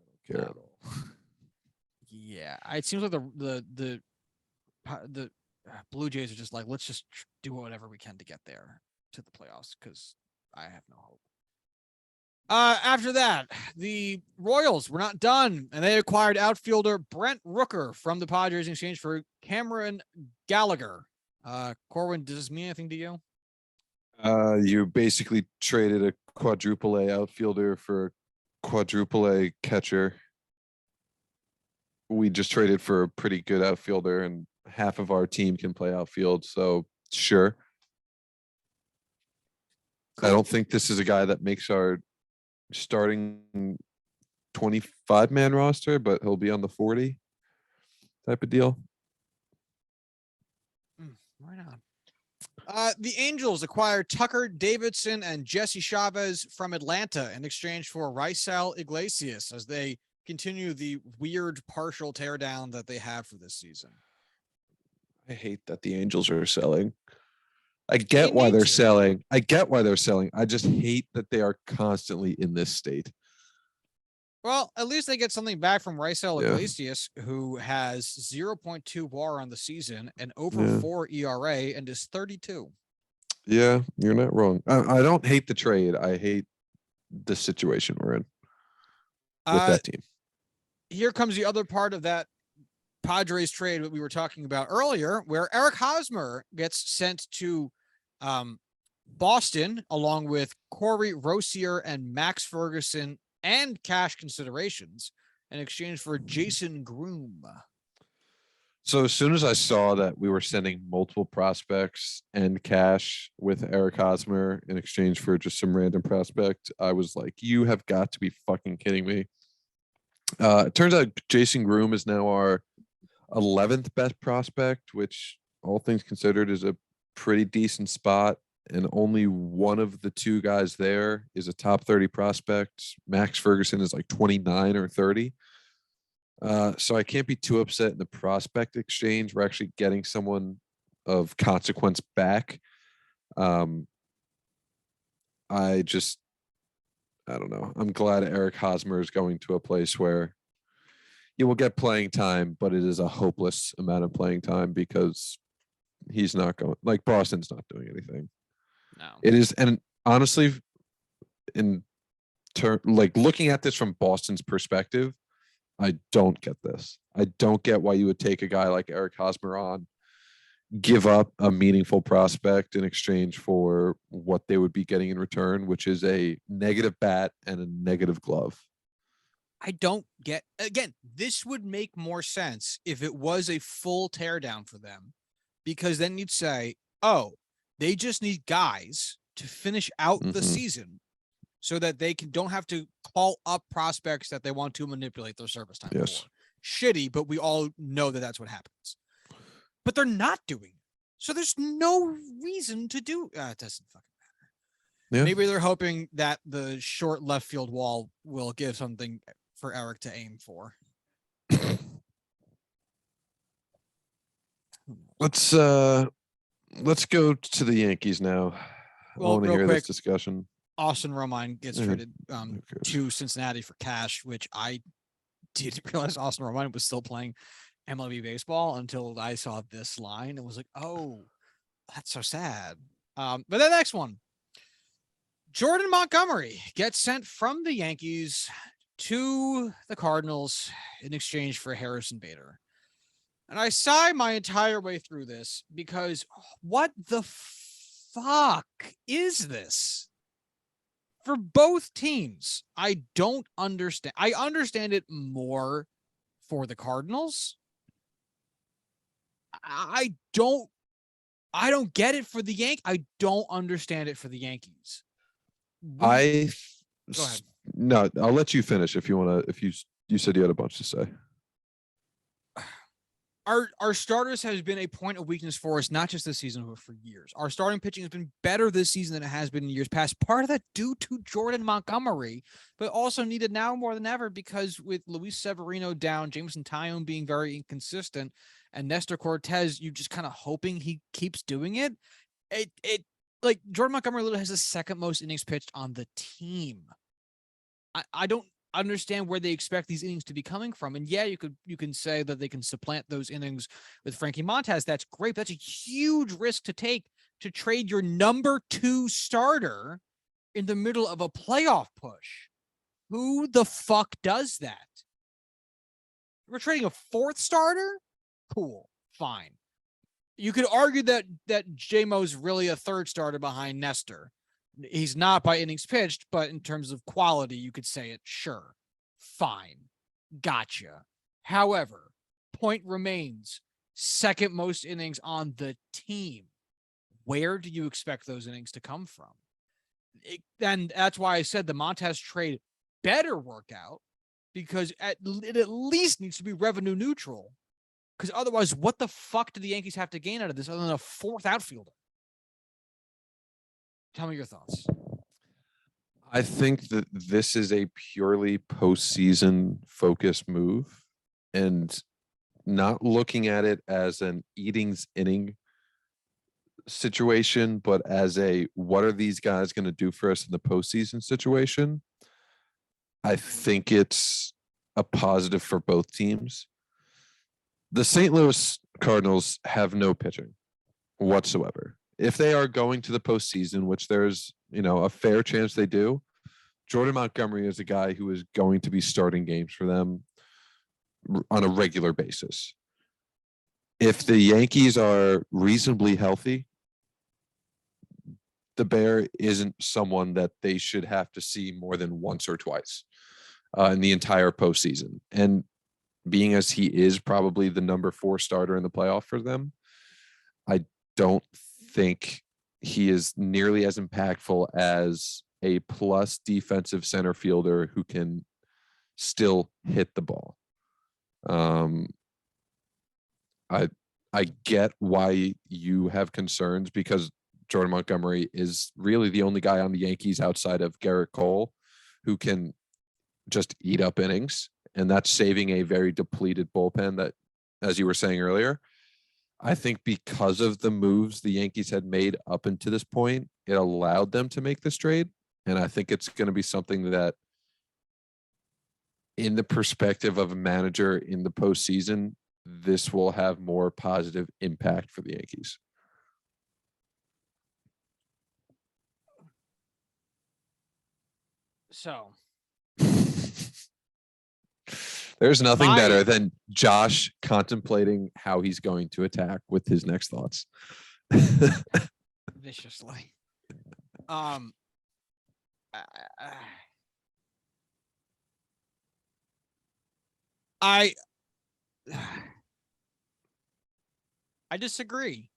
don't care at all. Yeah, it seems like the Blue Jays are just like, let's just do whatever we can to get there to the playoffs because I have no hope. After that, the Royals were not done, and they acquired outfielder Brent Rooker from the Padres in exchange for Cameron Gallagher. Corwin, does this mean anything to you? You basically traded a quadruple A outfielder for a quadruple A catcher. We just traded for a pretty good outfielder, and half of our team can play outfield. So sure. Cool. I don't think this is a guy that makes our starting 25-man roster, but he'll be on the 40 type of deal. Why not? The Angels acquired Tucker Davidson and Jesse Chavez from Atlanta in exchange for Raisel Iglesias as they continue the weird partial teardown that they have for this season. I hate that the Angels are selling. I get why they're selling. I just hate that they are constantly in this state. Well, at least they get something back from Raisel Iglesias, who has 0.2 WAR on the season and over 4 ERA and is 32. Yeah, you're not wrong. I don't hate the trade. I hate the situation we're in with that team. Here comes the other part of that Padres trade that we were talking about earlier, where Eric Hosmer gets sent to Boston along with Corey Rosier and Max Ferguson and cash considerations in exchange for Jason Groom. So as soon as I saw that we were sending multiple prospects and cash with Eric Hosmer in exchange for just some random prospect, I was like, you have got to be fucking kidding me. It turns out Jason Groom is now our 11th best prospect, which all things considered is a pretty decent spot. And only one of the two guys there is a top 30 prospect. Max Ferguson is like 29 or 30. So I can't be too upset in the prospect exchange. We're actually getting someone of consequence back. I don't know. I'm glad Eric Hosmer is going to a place where you will get playing time, but it is a hopeless amount of playing time because he's not going, like Boston's not doing anything. No. It is, and honestly, like looking at this from Boston's perspective, I don't get this. I don't get why you would take a guy like Eric Hosmer on, give up a meaningful prospect in exchange for what they would be getting in return, which is a negative bat and a negative glove. I don't get, again, this would make more sense if it was a full teardown for them, because then you'd say, oh, they just need guys to finish out the season so that they don't have to call up prospects that they want to manipulate their service time for. Shitty, but we all know that that's what happens. But they're not doing it. So there's no reason to do it. Doesn't fucking matter. Yeah. Maybe they're hoping that the short left field wall will give something for Eric to aim for. Let's go to the Yankees now. Well, I want to hear quick, this discussion. Austin Romine gets traded to Cincinnati for cash, which I didn't realize Austin Romine was still playing MLB baseball until I saw this line and was like, oh, that's so sad. But the next one, Jordan Montgomery gets sent from the Yankees to the Cardinals in exchange for Harrison Bader. And I sigh my entire way through this because what the fuck is this? For both teams, I don't understand. I understand it more for the Cardinals. I don't get it for the Yankees. I don't understand it for the Yankees. Go ahead. No, I'll let you finish if you want to. If you said you had a bunch to say. Our starters has been a point of weakness for us, not just this season, but for years. Our starting pitching has been better this season than it has been in years past. Part of that due to Jordan Montgomery, but also needed now more than ever because with Luis Severino down, Jameson Taillon being very inconsistent, and Nestor Cortez, you just kind of hoping he keeps doing it. It like Jordan Montgomery literally has the second most innings pitched on the team. I don't understand where they expect these innings to be coming from. And yeah, you can say that they can supplant those innings with Frankie Montas. That's great. That's a huge risk to take to trade your number 2 starter in the middle of a playoff push. Who the fuck does that? We're trading a 4th starter? Cool. Fine. You could argue that J-Mo's really a 3rd starter behind Nestor. He's not by innings pitched, but in terms of quality, you could say it. Sure. Fine. Gotcha. However, point remains, second most innings on the team. Where do you expect those innings to come from? And that's why I said the Montas trade better work out, because it at least needs to be revenue neutral. Because otherwise, what the fuck do the Yankees have to gain out of this other than a 4th outfielder? Tell me your thoughts. I think that this is a purely postseason focused move and not looking at it as an inning situation, but as a what are these guys going to do for us in the postseason situation. I think it's a positive for both teams. The St. Louis Cardinals have no pitching whatsoever. If they are going to the postseason, which there's, a fair chance they do, Jordan Montgomery is a guy who is going to be starting games for them on a regular basis. If the Yankees are reasonably healthy, the Bear isn't someone that they should have to see more than once or twice in the entire postseason. And being as he is probably the number 4 starter in the playoff for them, I don't think he is nearly as impactful as a plus defensive center fielder who can still hit the ball. I get why you have concerns because Jordan Montgomery is really the only guy on the Yankees outside of Garrett Cole who can just eat up innings, and that's saving a very depleted bullpen that, as you were saying earlier, I think because of the moves the Yankees had made up until this point, it allowed them to make this trade. And I think it's going to be something that, in the perspective of a manager in the postseason, this will have more positive impact for the Yankees. So there's nothing better than Josh contemplating how he's going to attack with his next thoughts. Viciously. I disagree.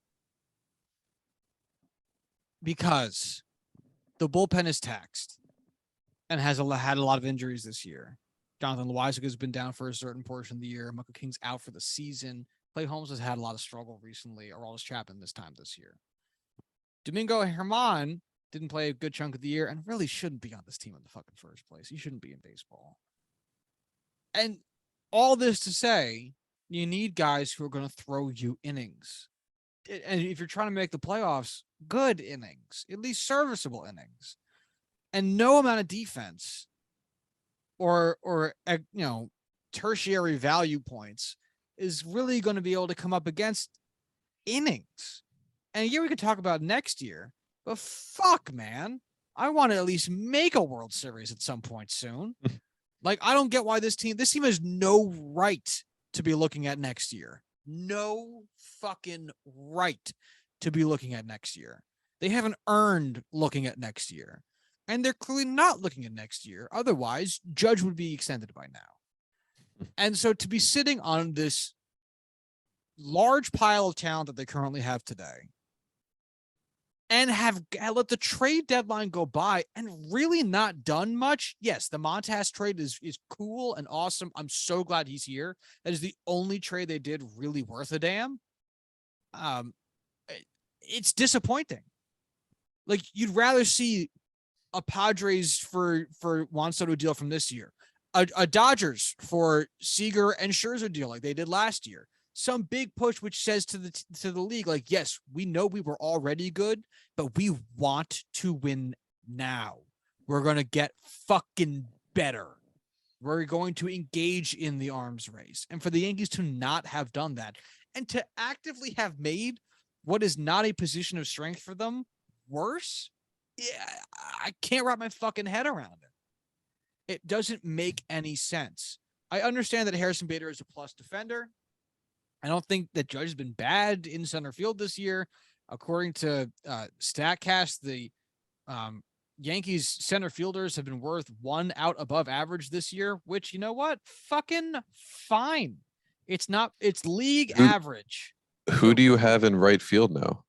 because the bullpen is taxed and has had a lot of injuries this year. Jonathan Loizaga has been down for a certain portion of the year. Michael King's out for the season. Clay Holmes has had a lot of struggle recently, or Aroldis Chapman this time this year. Domingo Germán didn't play a good chunk of the year and really shouldn't be on this team in the fucking first place. He shouldn't be in baseball. And all this to say, you need guys who are going to throw you innings. And if you're trying to make the playoffs, good innings, at least serviceable innings. And no amount of defense or tertiary value points is really going to be able to come up against innings. And yeah, we could talk about next year, but fuck, man, I want to at least make a World Series at some point soon. Like, I don't get why this team has no right to be looking at next year. No fucking right to be looking at next year. They haven't earned looking at next year. And they're clearly not looking at next year. Otherwise, Judge would be extended by now. And so to be sitting on this large pile of talent that they currently have today and have let the trade deadline go by and really not done much. Yes, the Montas trade is cool and awesome. I'm so glad he's here. That is the only trade they did really worth a damn. It's disappointing. Like, you'd rather see a Padres for Juan Soto deal from this year, a Dodgers for Seager and Scherzer deal like they did last year. Some big push which says to the league, like, yes, we know we were already good, but we want to win now. We're going to get fucking better. We're going to engage in the arms race. And for the Yankees to not have done that and to actively have made what is not a position of strength for them worse, yeah, I can't wrap my fucking head around it. It doesn't make any sense. I understand that Harrison Bader is a plus defender. I don't think that Judge has been bad in center field this year. According to StatCast, the Yankees center fielders have been worth 1 out above average this year, which, you know what? Fucking fine. It's league average. Who do you have in right field now?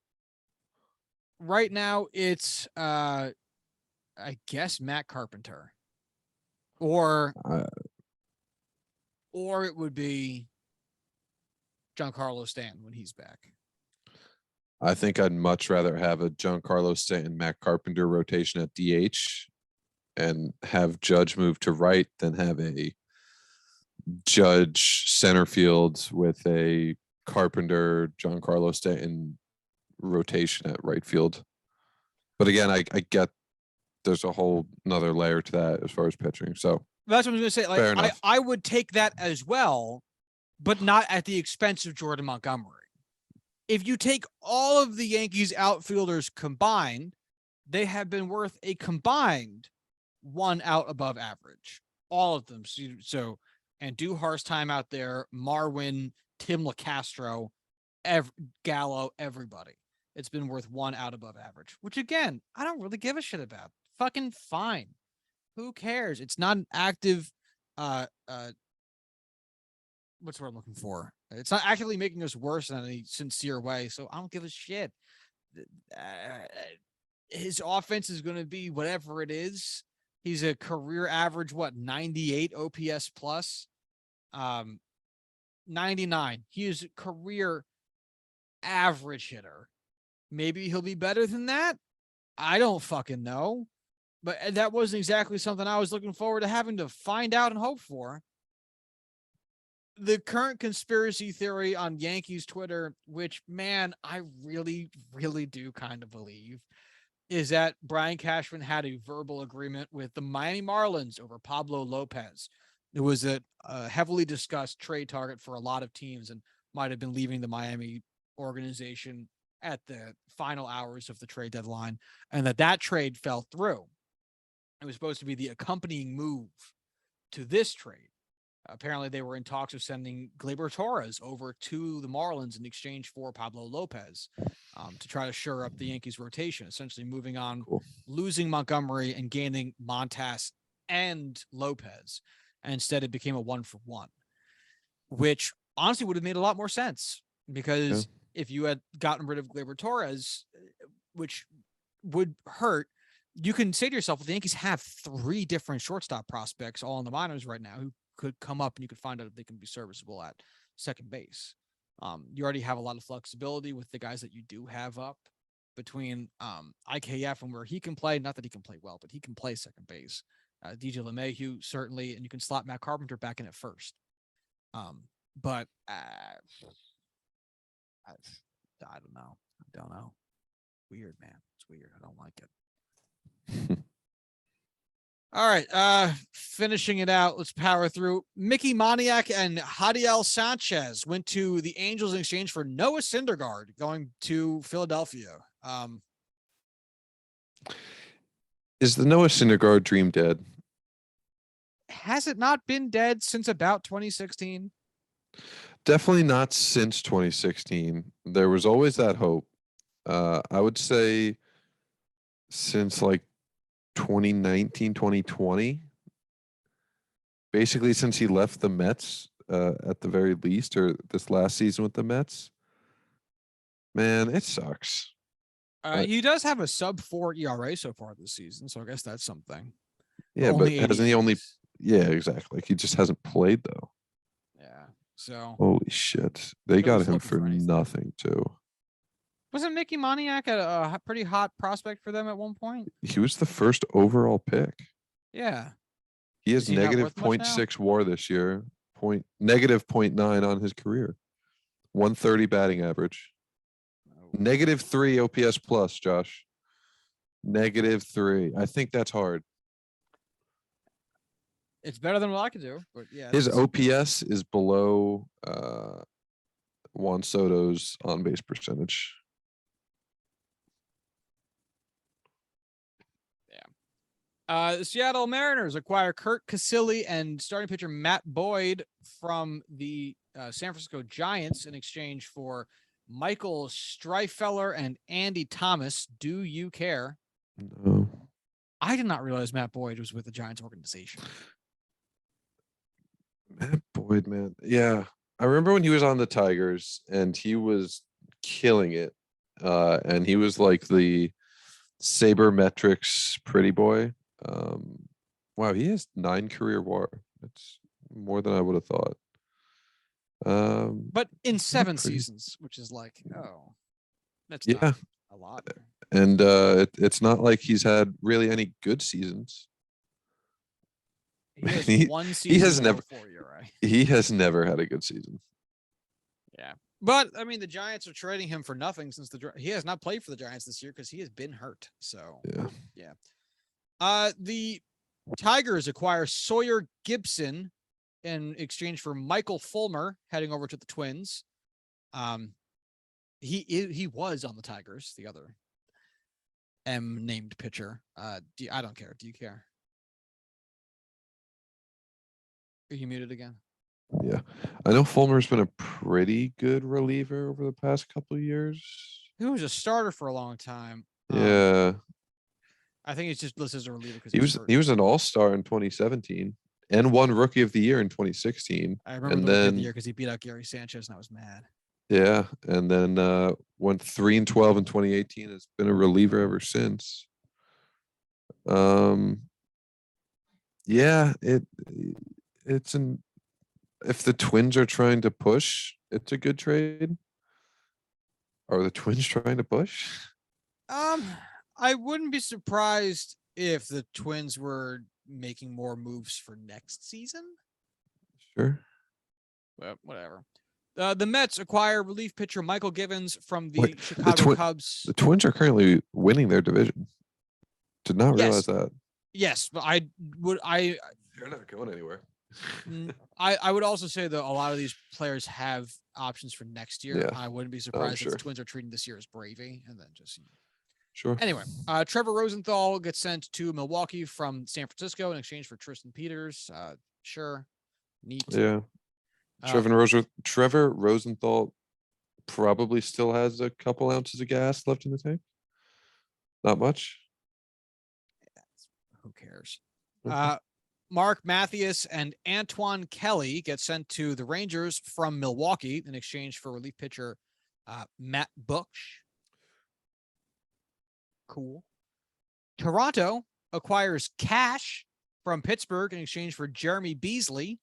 Right now, it's, I guess, Matt Carpenter. Or it would be Giancarlo Stanton when he's back. I think I'd much rather have a Giancarlo Stanton, Matt Carpenter rotation at DH and have Judge move to right than have a Judge center field with a Carpenter, Giancarlo Stanton rotation at right field. But again, I get there's a whole another layer to that as far as pitching. So that's what I was going to say. Like, I would take that as well, but not at the expense of Jordan Montgomery. If you take all of the Yankees outfielders combined, they have been worth a combined 1 out above average. All of them. So and Duhar's time out there, Marwin, Tim LaCastro, Gallo, everybody. It's been worth 1 out above average, which again, I don't really give a shit about. Fucking fine. Who cares? It's not an active, what's what I'm looking for? It's not actively making us worse in any sincere way. So I don't give a shit. His offense is going to be whatever it is. He's a career average, 98 OPS plus, 99. He is a career average hitter. Maybe he'll be better than that. I don't fucking know. But that wasn't exactly something I was looking forward to having to find out and hope for. The current conspiracy theory on Yankees Twitter, which, man, I really, really do kind of believe, is that Brian Cashman had a verbal agreement with the Miami Marlins over Pablo Lopez. It was a heavily discussed trade target for a lot of teams and might have been leaving the Miami organization at the final hours of the trade deadline, and that trade fell through. It was supposed to be the accompanying move to this trade. Apparently, they were in talks of sending Gleyber Torres over to the Marlins in exchange for Pablo Lopez to try to shore up the Yankees' rotation, essentially moving on, losing Montgomery and gaining Montas and Lopez. And instead, it became a 1-for-1, which honestly would have made a lot more sense because if you had gotten rid of Gleyber Torres, which would hurt. You can say to yourself, well, the Yankees have 3 different shortstop prospects all in the minors right now who could come up, and you could find out if they can be serviceable at second base. You already have a lot of flexibility with the guys that you do have up between IKF and where he can play. Not that he can play well, but he can play second base. DJ LeMahieu, certainly, and you can slot Matt Carpenter back in at first. But I don't know. I don't know. Weird, man. It's weird. I don't like it. All right. Finishing it out. Let's power through. Mickey Moniak and Hadiel Sanchez went to the Angels in exchange for Noah Syndergaard going to Philadelphia. Is the Noah Syndergaard dream dead? Has it not been dead since about 2016? Definitely not since 2016. There was always that hope. I would say since like 2019, 2020. Basically since he left the Mets at the very least, or this last season with the Mets. Man, it sucks. He does have a sub-4 ERA so far this season, so I guess that's something. Yeah, but hasn't he only... Yeah, exactly. Like, he just hasn't played, though. Yeah, so... Holy shit. They got him for nothing, too. Wasn't Mickey Moniak a pretty hot prospect for them at one point? He was the first overall pick. Yeah. He has negative 0.6 WAR this year. Negative 0.9 on his career. 130 batting average. Negative 3 OPS plus, Josh. Negative 3. I think that's hard. It's better than what I could do, but yeah. His OPS is below Juan Soto's on-base percentage. The Seattle Mariners acquire Kurt Casilli and starting pitcher Matt Boyd from the San Francisco Giants in exchange for Michael Streifeller and Andy Thomas. Do you care? No. I did not realize Matt Boyd was with the Giants organization. Matt Boyd, man. Yeah. I remember when he was on the Tigers and he was killing it. And he was like the sabermetrics pretty boy. Wow, he has 9 career WAR. That's more than I would have thought. But in 7 seasons, which is like, that's not a lot. And it's not like he's had really any good seasons. He has never. He has never had a good season. Yeah, but I mean, the Giants are trading him for nothing since he has not played for the Giants this year because he has been hurt. So yeah. The Tigers acquire Sawyer Gibson in exchange for Michael Fulmer heading over to the Twins. He was on the Tigers, the other M named pitcher. I don't care. Do you care? Are you muted again? Yeah. I know Fulmer's been a pretty good reliever over the past couple of years. He was a starter for a long time. Yeah. I think he's just listed as a reliever because he was an all-star in 2017 and won Rookie of the Year in 2016. I remember the Rookie of the Year because he beat out Gary Sanchez and I was mad. Yeah, and then went 3-12 in 2018. Has been a reliever ever since. Yeah, it's an if the Twins are trying to push, it's a good trade. Are the Twins trying to push? I wouldn't be surprised if the Twins were making more moves for next season. Sure. Well, whatever. The Mets acquire relief pitcher Michael Givens from the Chicago Cubs. The Twins are currently winning their division. Did not realize that. Yes, but They're not going anywhere. I would also say that a lot of these players have options for next year. Yeah. I wouldn't be surprised if the Twins are treating this year as gravy and then just Sure. Anyway, Trevor Rosenthal gets sent to Milwaukee from San Francisco in exchange for Tristan Peters. Sure. Neat. Yeah. Trevor Rosenthal probably still has a couple ounces of gas left in the tank. Not much. Who cares? Mark Mathias and Antoine Kelly get sent to the Rangers from Milwaukee in exchange for relief pitcher Matt Bush. Cool. Toronto acquires Cash from Pittsburgh in exchange for Jeremy Beasley.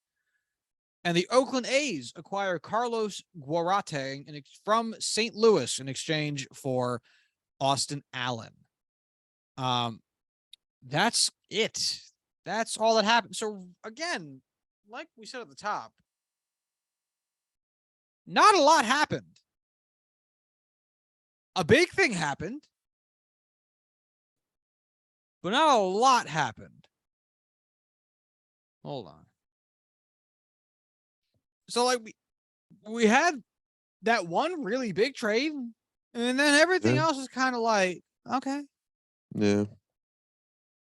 And the Oakland A's acquire Carlos Guarate from St. Louis in exchange for Austin Allen. That's it. That's all that happened. So again, like we said at the top, not a lot happened. A big thing happened, but not a lot happened. Hold on. So like we had that one really big trade, and then everything else is kind of like, okay. Yeah.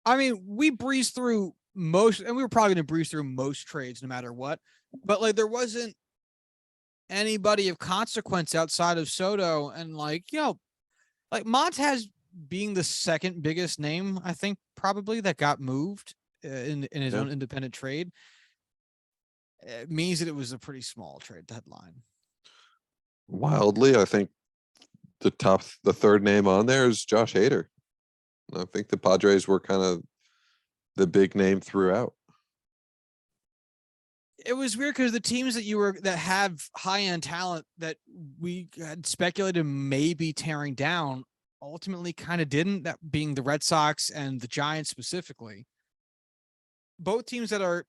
I mean, we breezed through most, and we were probably going to breeze through most trades no matter what, but like there wasn't anybody of consequence outside of Soto, and like, like Montez being the second biggest name, I think probably that got moved in his own independent trade. It means that it was a pretty small trade deadline. Wildly, I think the third name on there is Josh Hader. I think the Padres were kind of the big name throughout. It was weird because the teams that have high end talent that we had speculated may be tearing down ultimately kind of didn't, that being the Red Sox and the Giants specifically. Both teams that are,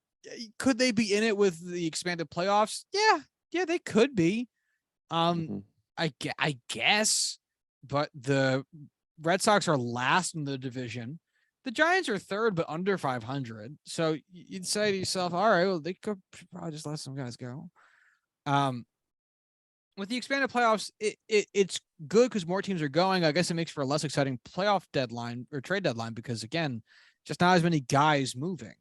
could they be in it with the expanded playoffs? Yeah, they could be. I guess, but the Red Sox are last in the division. The Giants are third, but under 500. So you'd say to yourself, all right, well, they could probably just let some guys go. With the expanded playoffs, it's good because more teams are going. I guess it makes for a less exciting playoff deadline or trade deadline because, again, just not as many guys moving.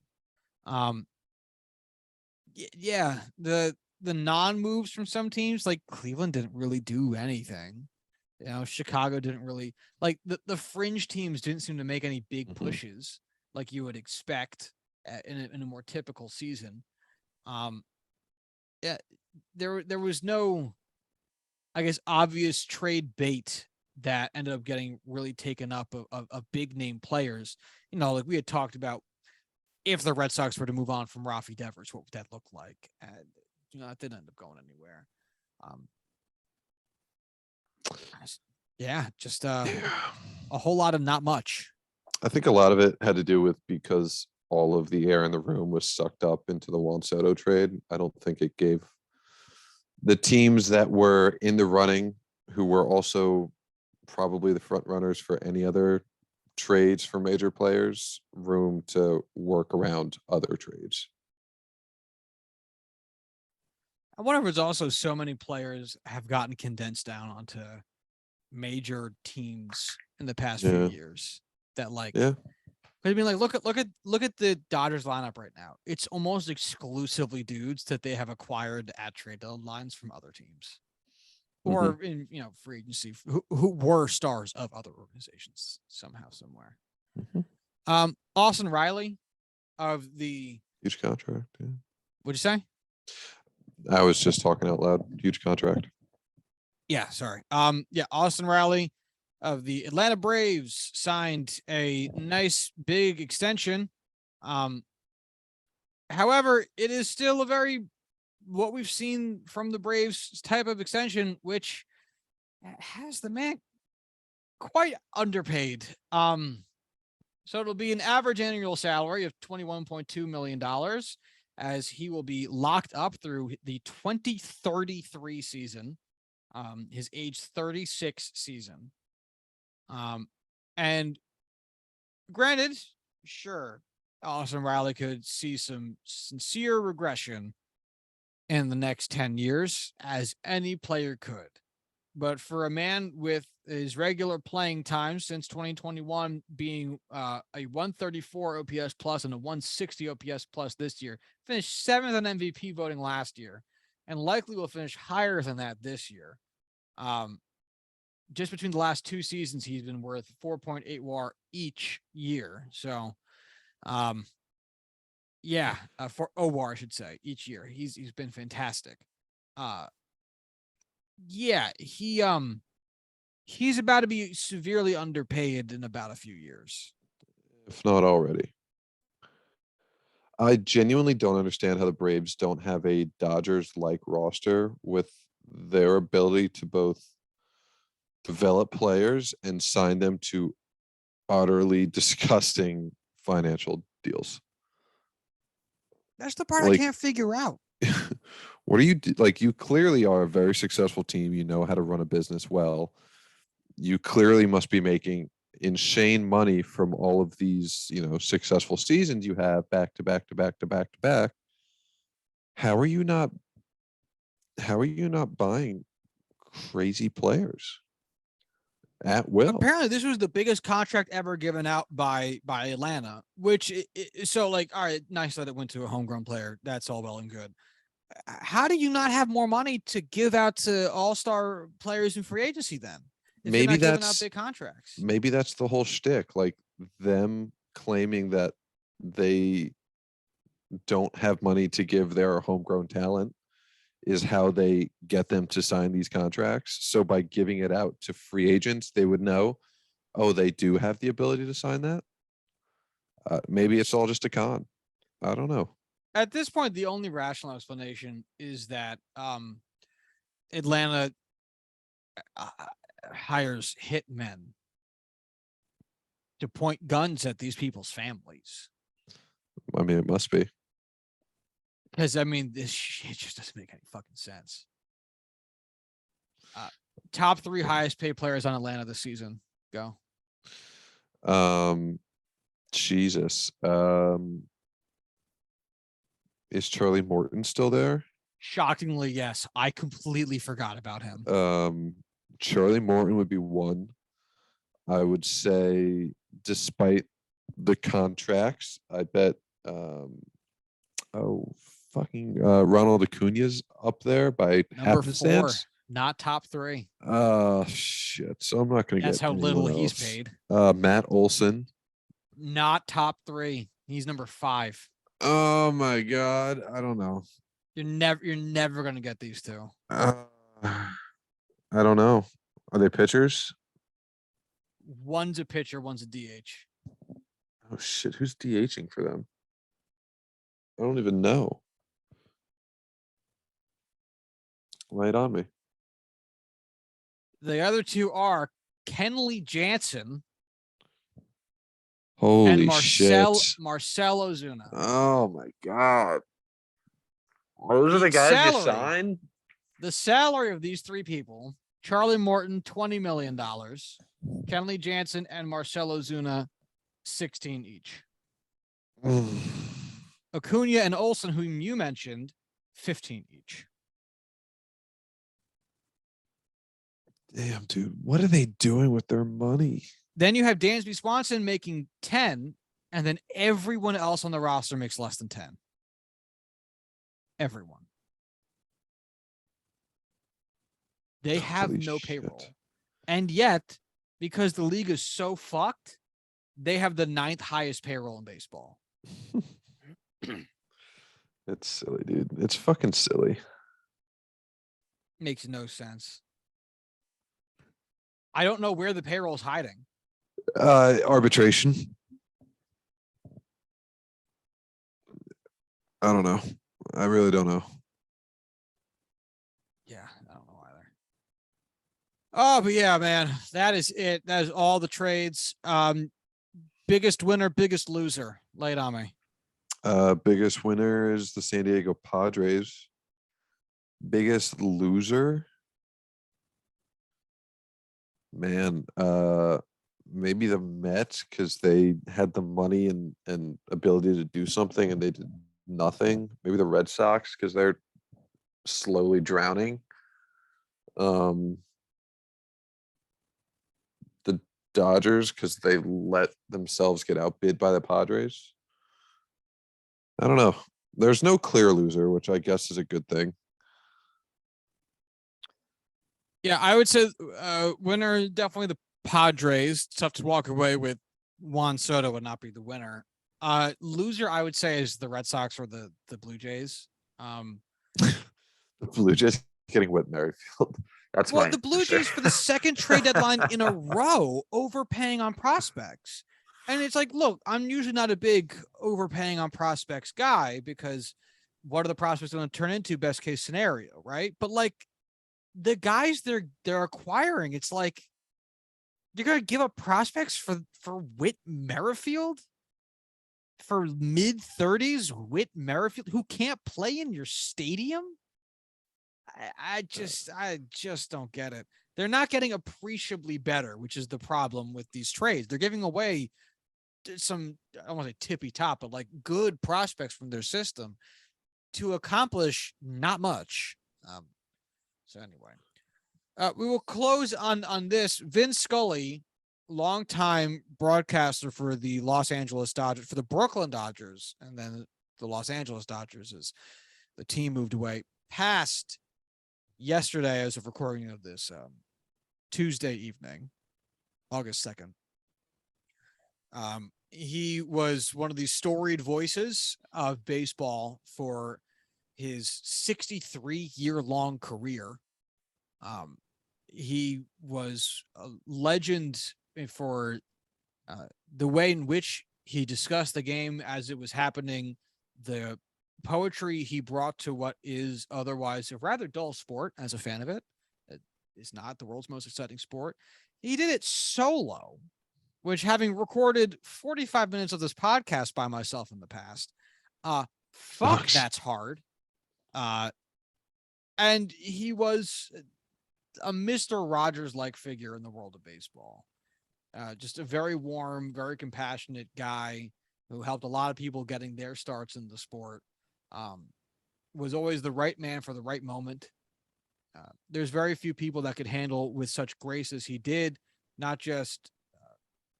Yeah, the non-moves from some teams, like Cleveland didn't really do anything. Chicago didn't really, like the fringe teams didn't seem to make any big pushes like you would expect in a more typical season. Yeah, there was no, I guess, obvious trade bait that ended up getting really taken up of big name players. Like we had talked about, if the Red Sox were to move on from Rafi Devers, what would that look like? And it didn't end up going anywhere. Just a whole lot of not much. I think a lot of it had to do with because all of the air in the room was sucked up into the Juan Soto trade. I don't think it gave the teams that were in the running, who were also probably the front runners for any other trades for major players, room to work around other trades. I wonder if it's also so many players have gotten condensed down onto major teams in the past few years that I mean, like look at the Dodgers lineup right now. It's almost exclusively dudes that they have acquired at trade deadlines from other teams, or in free agency, who were stars of other organizations somehow, somewhere. Austin Riley of the huge contract. Yeah. What'd you say? I was just talking out loud. Huge contract. Yeah, sorry. Austin Riley of the Atlanta Braves signed a nice big extension. However, it is still a very, what we've seen from the Braves type of extension, which has the man quite underpaid. So it'll be an average annual salary of $21.2 million, as he will be locked up through the 2033 season, his age 36 season. And granted, sure, Austin Riley could see some sincere regression in the next 10 years, as any player could. But for a man with his regular playing time since 2021 being a 134 OPS plus and a 160 OPS plus this year, finished 7th in MVP voting last year, and likely will finish higher than that this year. Just between the last two seasons, he's been worth 4.8 WAR each year. So, for OWAR, I should say, each year. He's been fantastic. He's about to be severely underpaid in about a few years. if not already. I genuinely don't understand how the Braves don't have a Dodgers-like roster with their ability to both develop players and sign them to utterly disgusting financial deals. That's the part I Like, can't figure out. what do you do? Like, you clearly are a very successful team. You know how to run a business well. You clearly must be making insane money from all of these, successful seasons you have back to back to back to back to back. How are you not buying crazy players at will? Apparently, this was the biggest contract ever given out by Atlanta. Which so like, all right, nice that it went to a homegrown player. That's all well and good. How do you not have more money to give out to all-star players in free agency then? If you're Maybe not giving out that's big contracts. maybe that's the whole shtick. Like, them claiming that they don't have money to give their homegrown talent is how they get them to sign these contracts. So by giving it out to free agents, they would know, oh, they do have the ability to sign that. Maybe it's all just a con. I don't know. At this point, the only rational explanation is that Atlanta hires hitmen to point guns at these people's families. I mean, it must be. Because I mean, this shit just doesn't make any fucking sense. Top 3 highest paid players on Atlanta this season. Go. Jesus. Is Charlie Morton still there? Shockingly, yes. I completely forgot about him. Charlie Morton would be 1. I would say, despite the contracts, I bet Ronald Acuna's up there by Number 4, happenstance. not top 3. Shit. So I'm not gonna That's get how little anyone he's else. paid. Matt Olson. Not top 3. He's number 5. Oh my god. I don't know. You're never gonna get these two. I don't know. Are they pitchers? One's a pitcher, one's a DH. Oh shit. Who's DHing for them? I don't even know. Lay it on me. The other 2 are Kenley Jansen Holy and Marcel shit. Ozuna. Oh my god. Those are the guys you signed? The salary of these 3 people, Charlie Morton, $20 million. Kenley Jansen and Marcel Ozuna, 16 each. Acuna and Olson, whom you mentioned, 15 each. Damn, dude. What are they doing with their money? Then you have Dansby Swanson making 10, and then everyone else on the roster makes less than 10. Everyone. They have Holy no shit. payroll. And yet, because the league is so fucked, they have the 9th highest payroll in baseball. It's silly, dude. It's fucking silly. Makes no sense. I don't know where the payroll is hiding. Arbitration. I don't know. I really don't know. Yeah, I don't know either. Oh, but yeah, man, that is it. That is all the trades. Biggest winner, biggest loser. Lay it on me. Biggest winner is the San Diego Padres. Biggest loser, man. Maybe the Mets, because they had the money and ability to do something and they did nothing. Maybe the Red Sox, because they're slowly drowning. The Dodgers, because they let themselves get outbid by the Padres. I don't know. There's no clear loser, which I guess is a good thing. Yeah, I would say winner definitely the Padres. It's tough to walk away with Juan Soto would not be the winner. Loser, I would say, is the Red Sox or the Blue Jays. The Blue Jays getting Whit Merrifield. That's the Blue Jays for the second trade deadline in a row overpaying on prospects. And it's like, look, I'm usually not a big overpaying on prospects guy because what are the prospects going to turn into best case scenario, right? But like the guys they're acquiring, it's like you're going to give up prospects for Whit Merrifield, for mid 30s Whit Merrifield who can't play in your stadium. I just don't get it. They're not getting appreciably better, which is the problem with these trades. They're giving away some, I don't want to say tippy top, but like good prospects from their system to accomplish not much. So anyway, we will close on this. Vin Scully, longtime broadcaster for the Los Angeles Dodgers, for the Brooklyn Dodgers, and then the Los Angeles Dodgers as the team moved away, passed yesterday as of recording of this Tuesday evening, August 2nd. He was one of the storied voices of baseball for his 63-year-long career. He was a legend for the way in which he discussed the game as it was happening, the poetry he brought to what is otherwise a rather dull sport. As a fan of it, it is not the world's most exciting sport. He did it solo, which, having recorded 45 minutes of this podcast by myself in the past, fuck, that's hard. And he was a Mr. Rogers-like figure in the world of baseball. Just a very warm, very compassionate guy who helped a lot of people getting their starts in the sport. Was always the right man for the right moment. There's very few people that could handle with such grace as he did, not just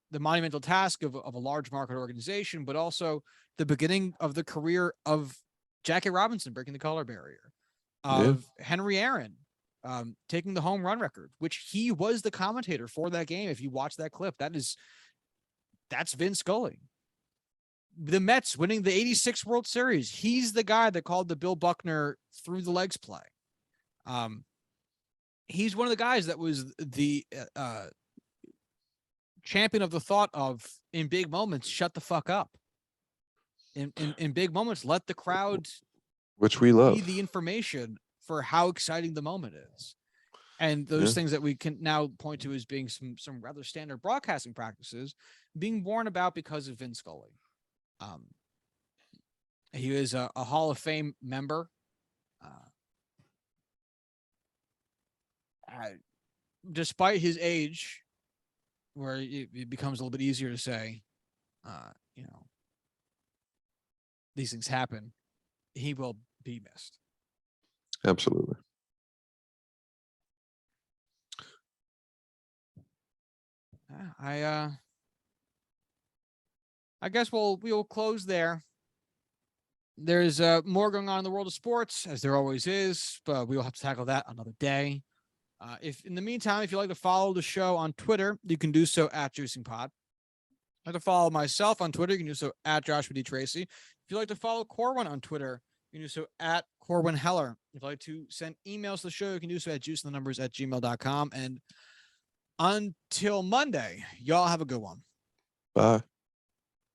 the monumental task of a large market organization, but also the beginning of the career of Jackie Robinson breaking the color barrier, of Henry Aaron taking the home run record, which he was the commentator for that game. If you watch that clip, that's Vin Scully. The Mets winning the 86 World Series. He's the guy that called the Bill Buckner through the legs play. He's one of the guys that was the champion of the thought of, in big moments, shut the fuck up. In big moments, let the crowd, which we love, be the information for how exciting the moment is. And those things that we can now point to as being some rather standard broadcasting practices being born about because of Vin Scully. He is a Hall of Fame member. Despite his age, where it becomes a little bit easier to say, these things happen, he will be missed. Absolutely. I guess we'll close there. There's more going on in the world of sports, as there always is, but we'll have to tackle that another day. If in the meantime, if you'd like to follow the show on Twitter, you can do so at JuicingPod. If you'd like to follow myself on Twitter, you can do so at Joshua D. Tracy. If you'd like to follow Corwin on Twitter, you can do so at Corwin Heller. If you'd like to send emails to the show, you can do so at juicethenumbers@gmail.com. And until Monday, y'all have a good one. Bye.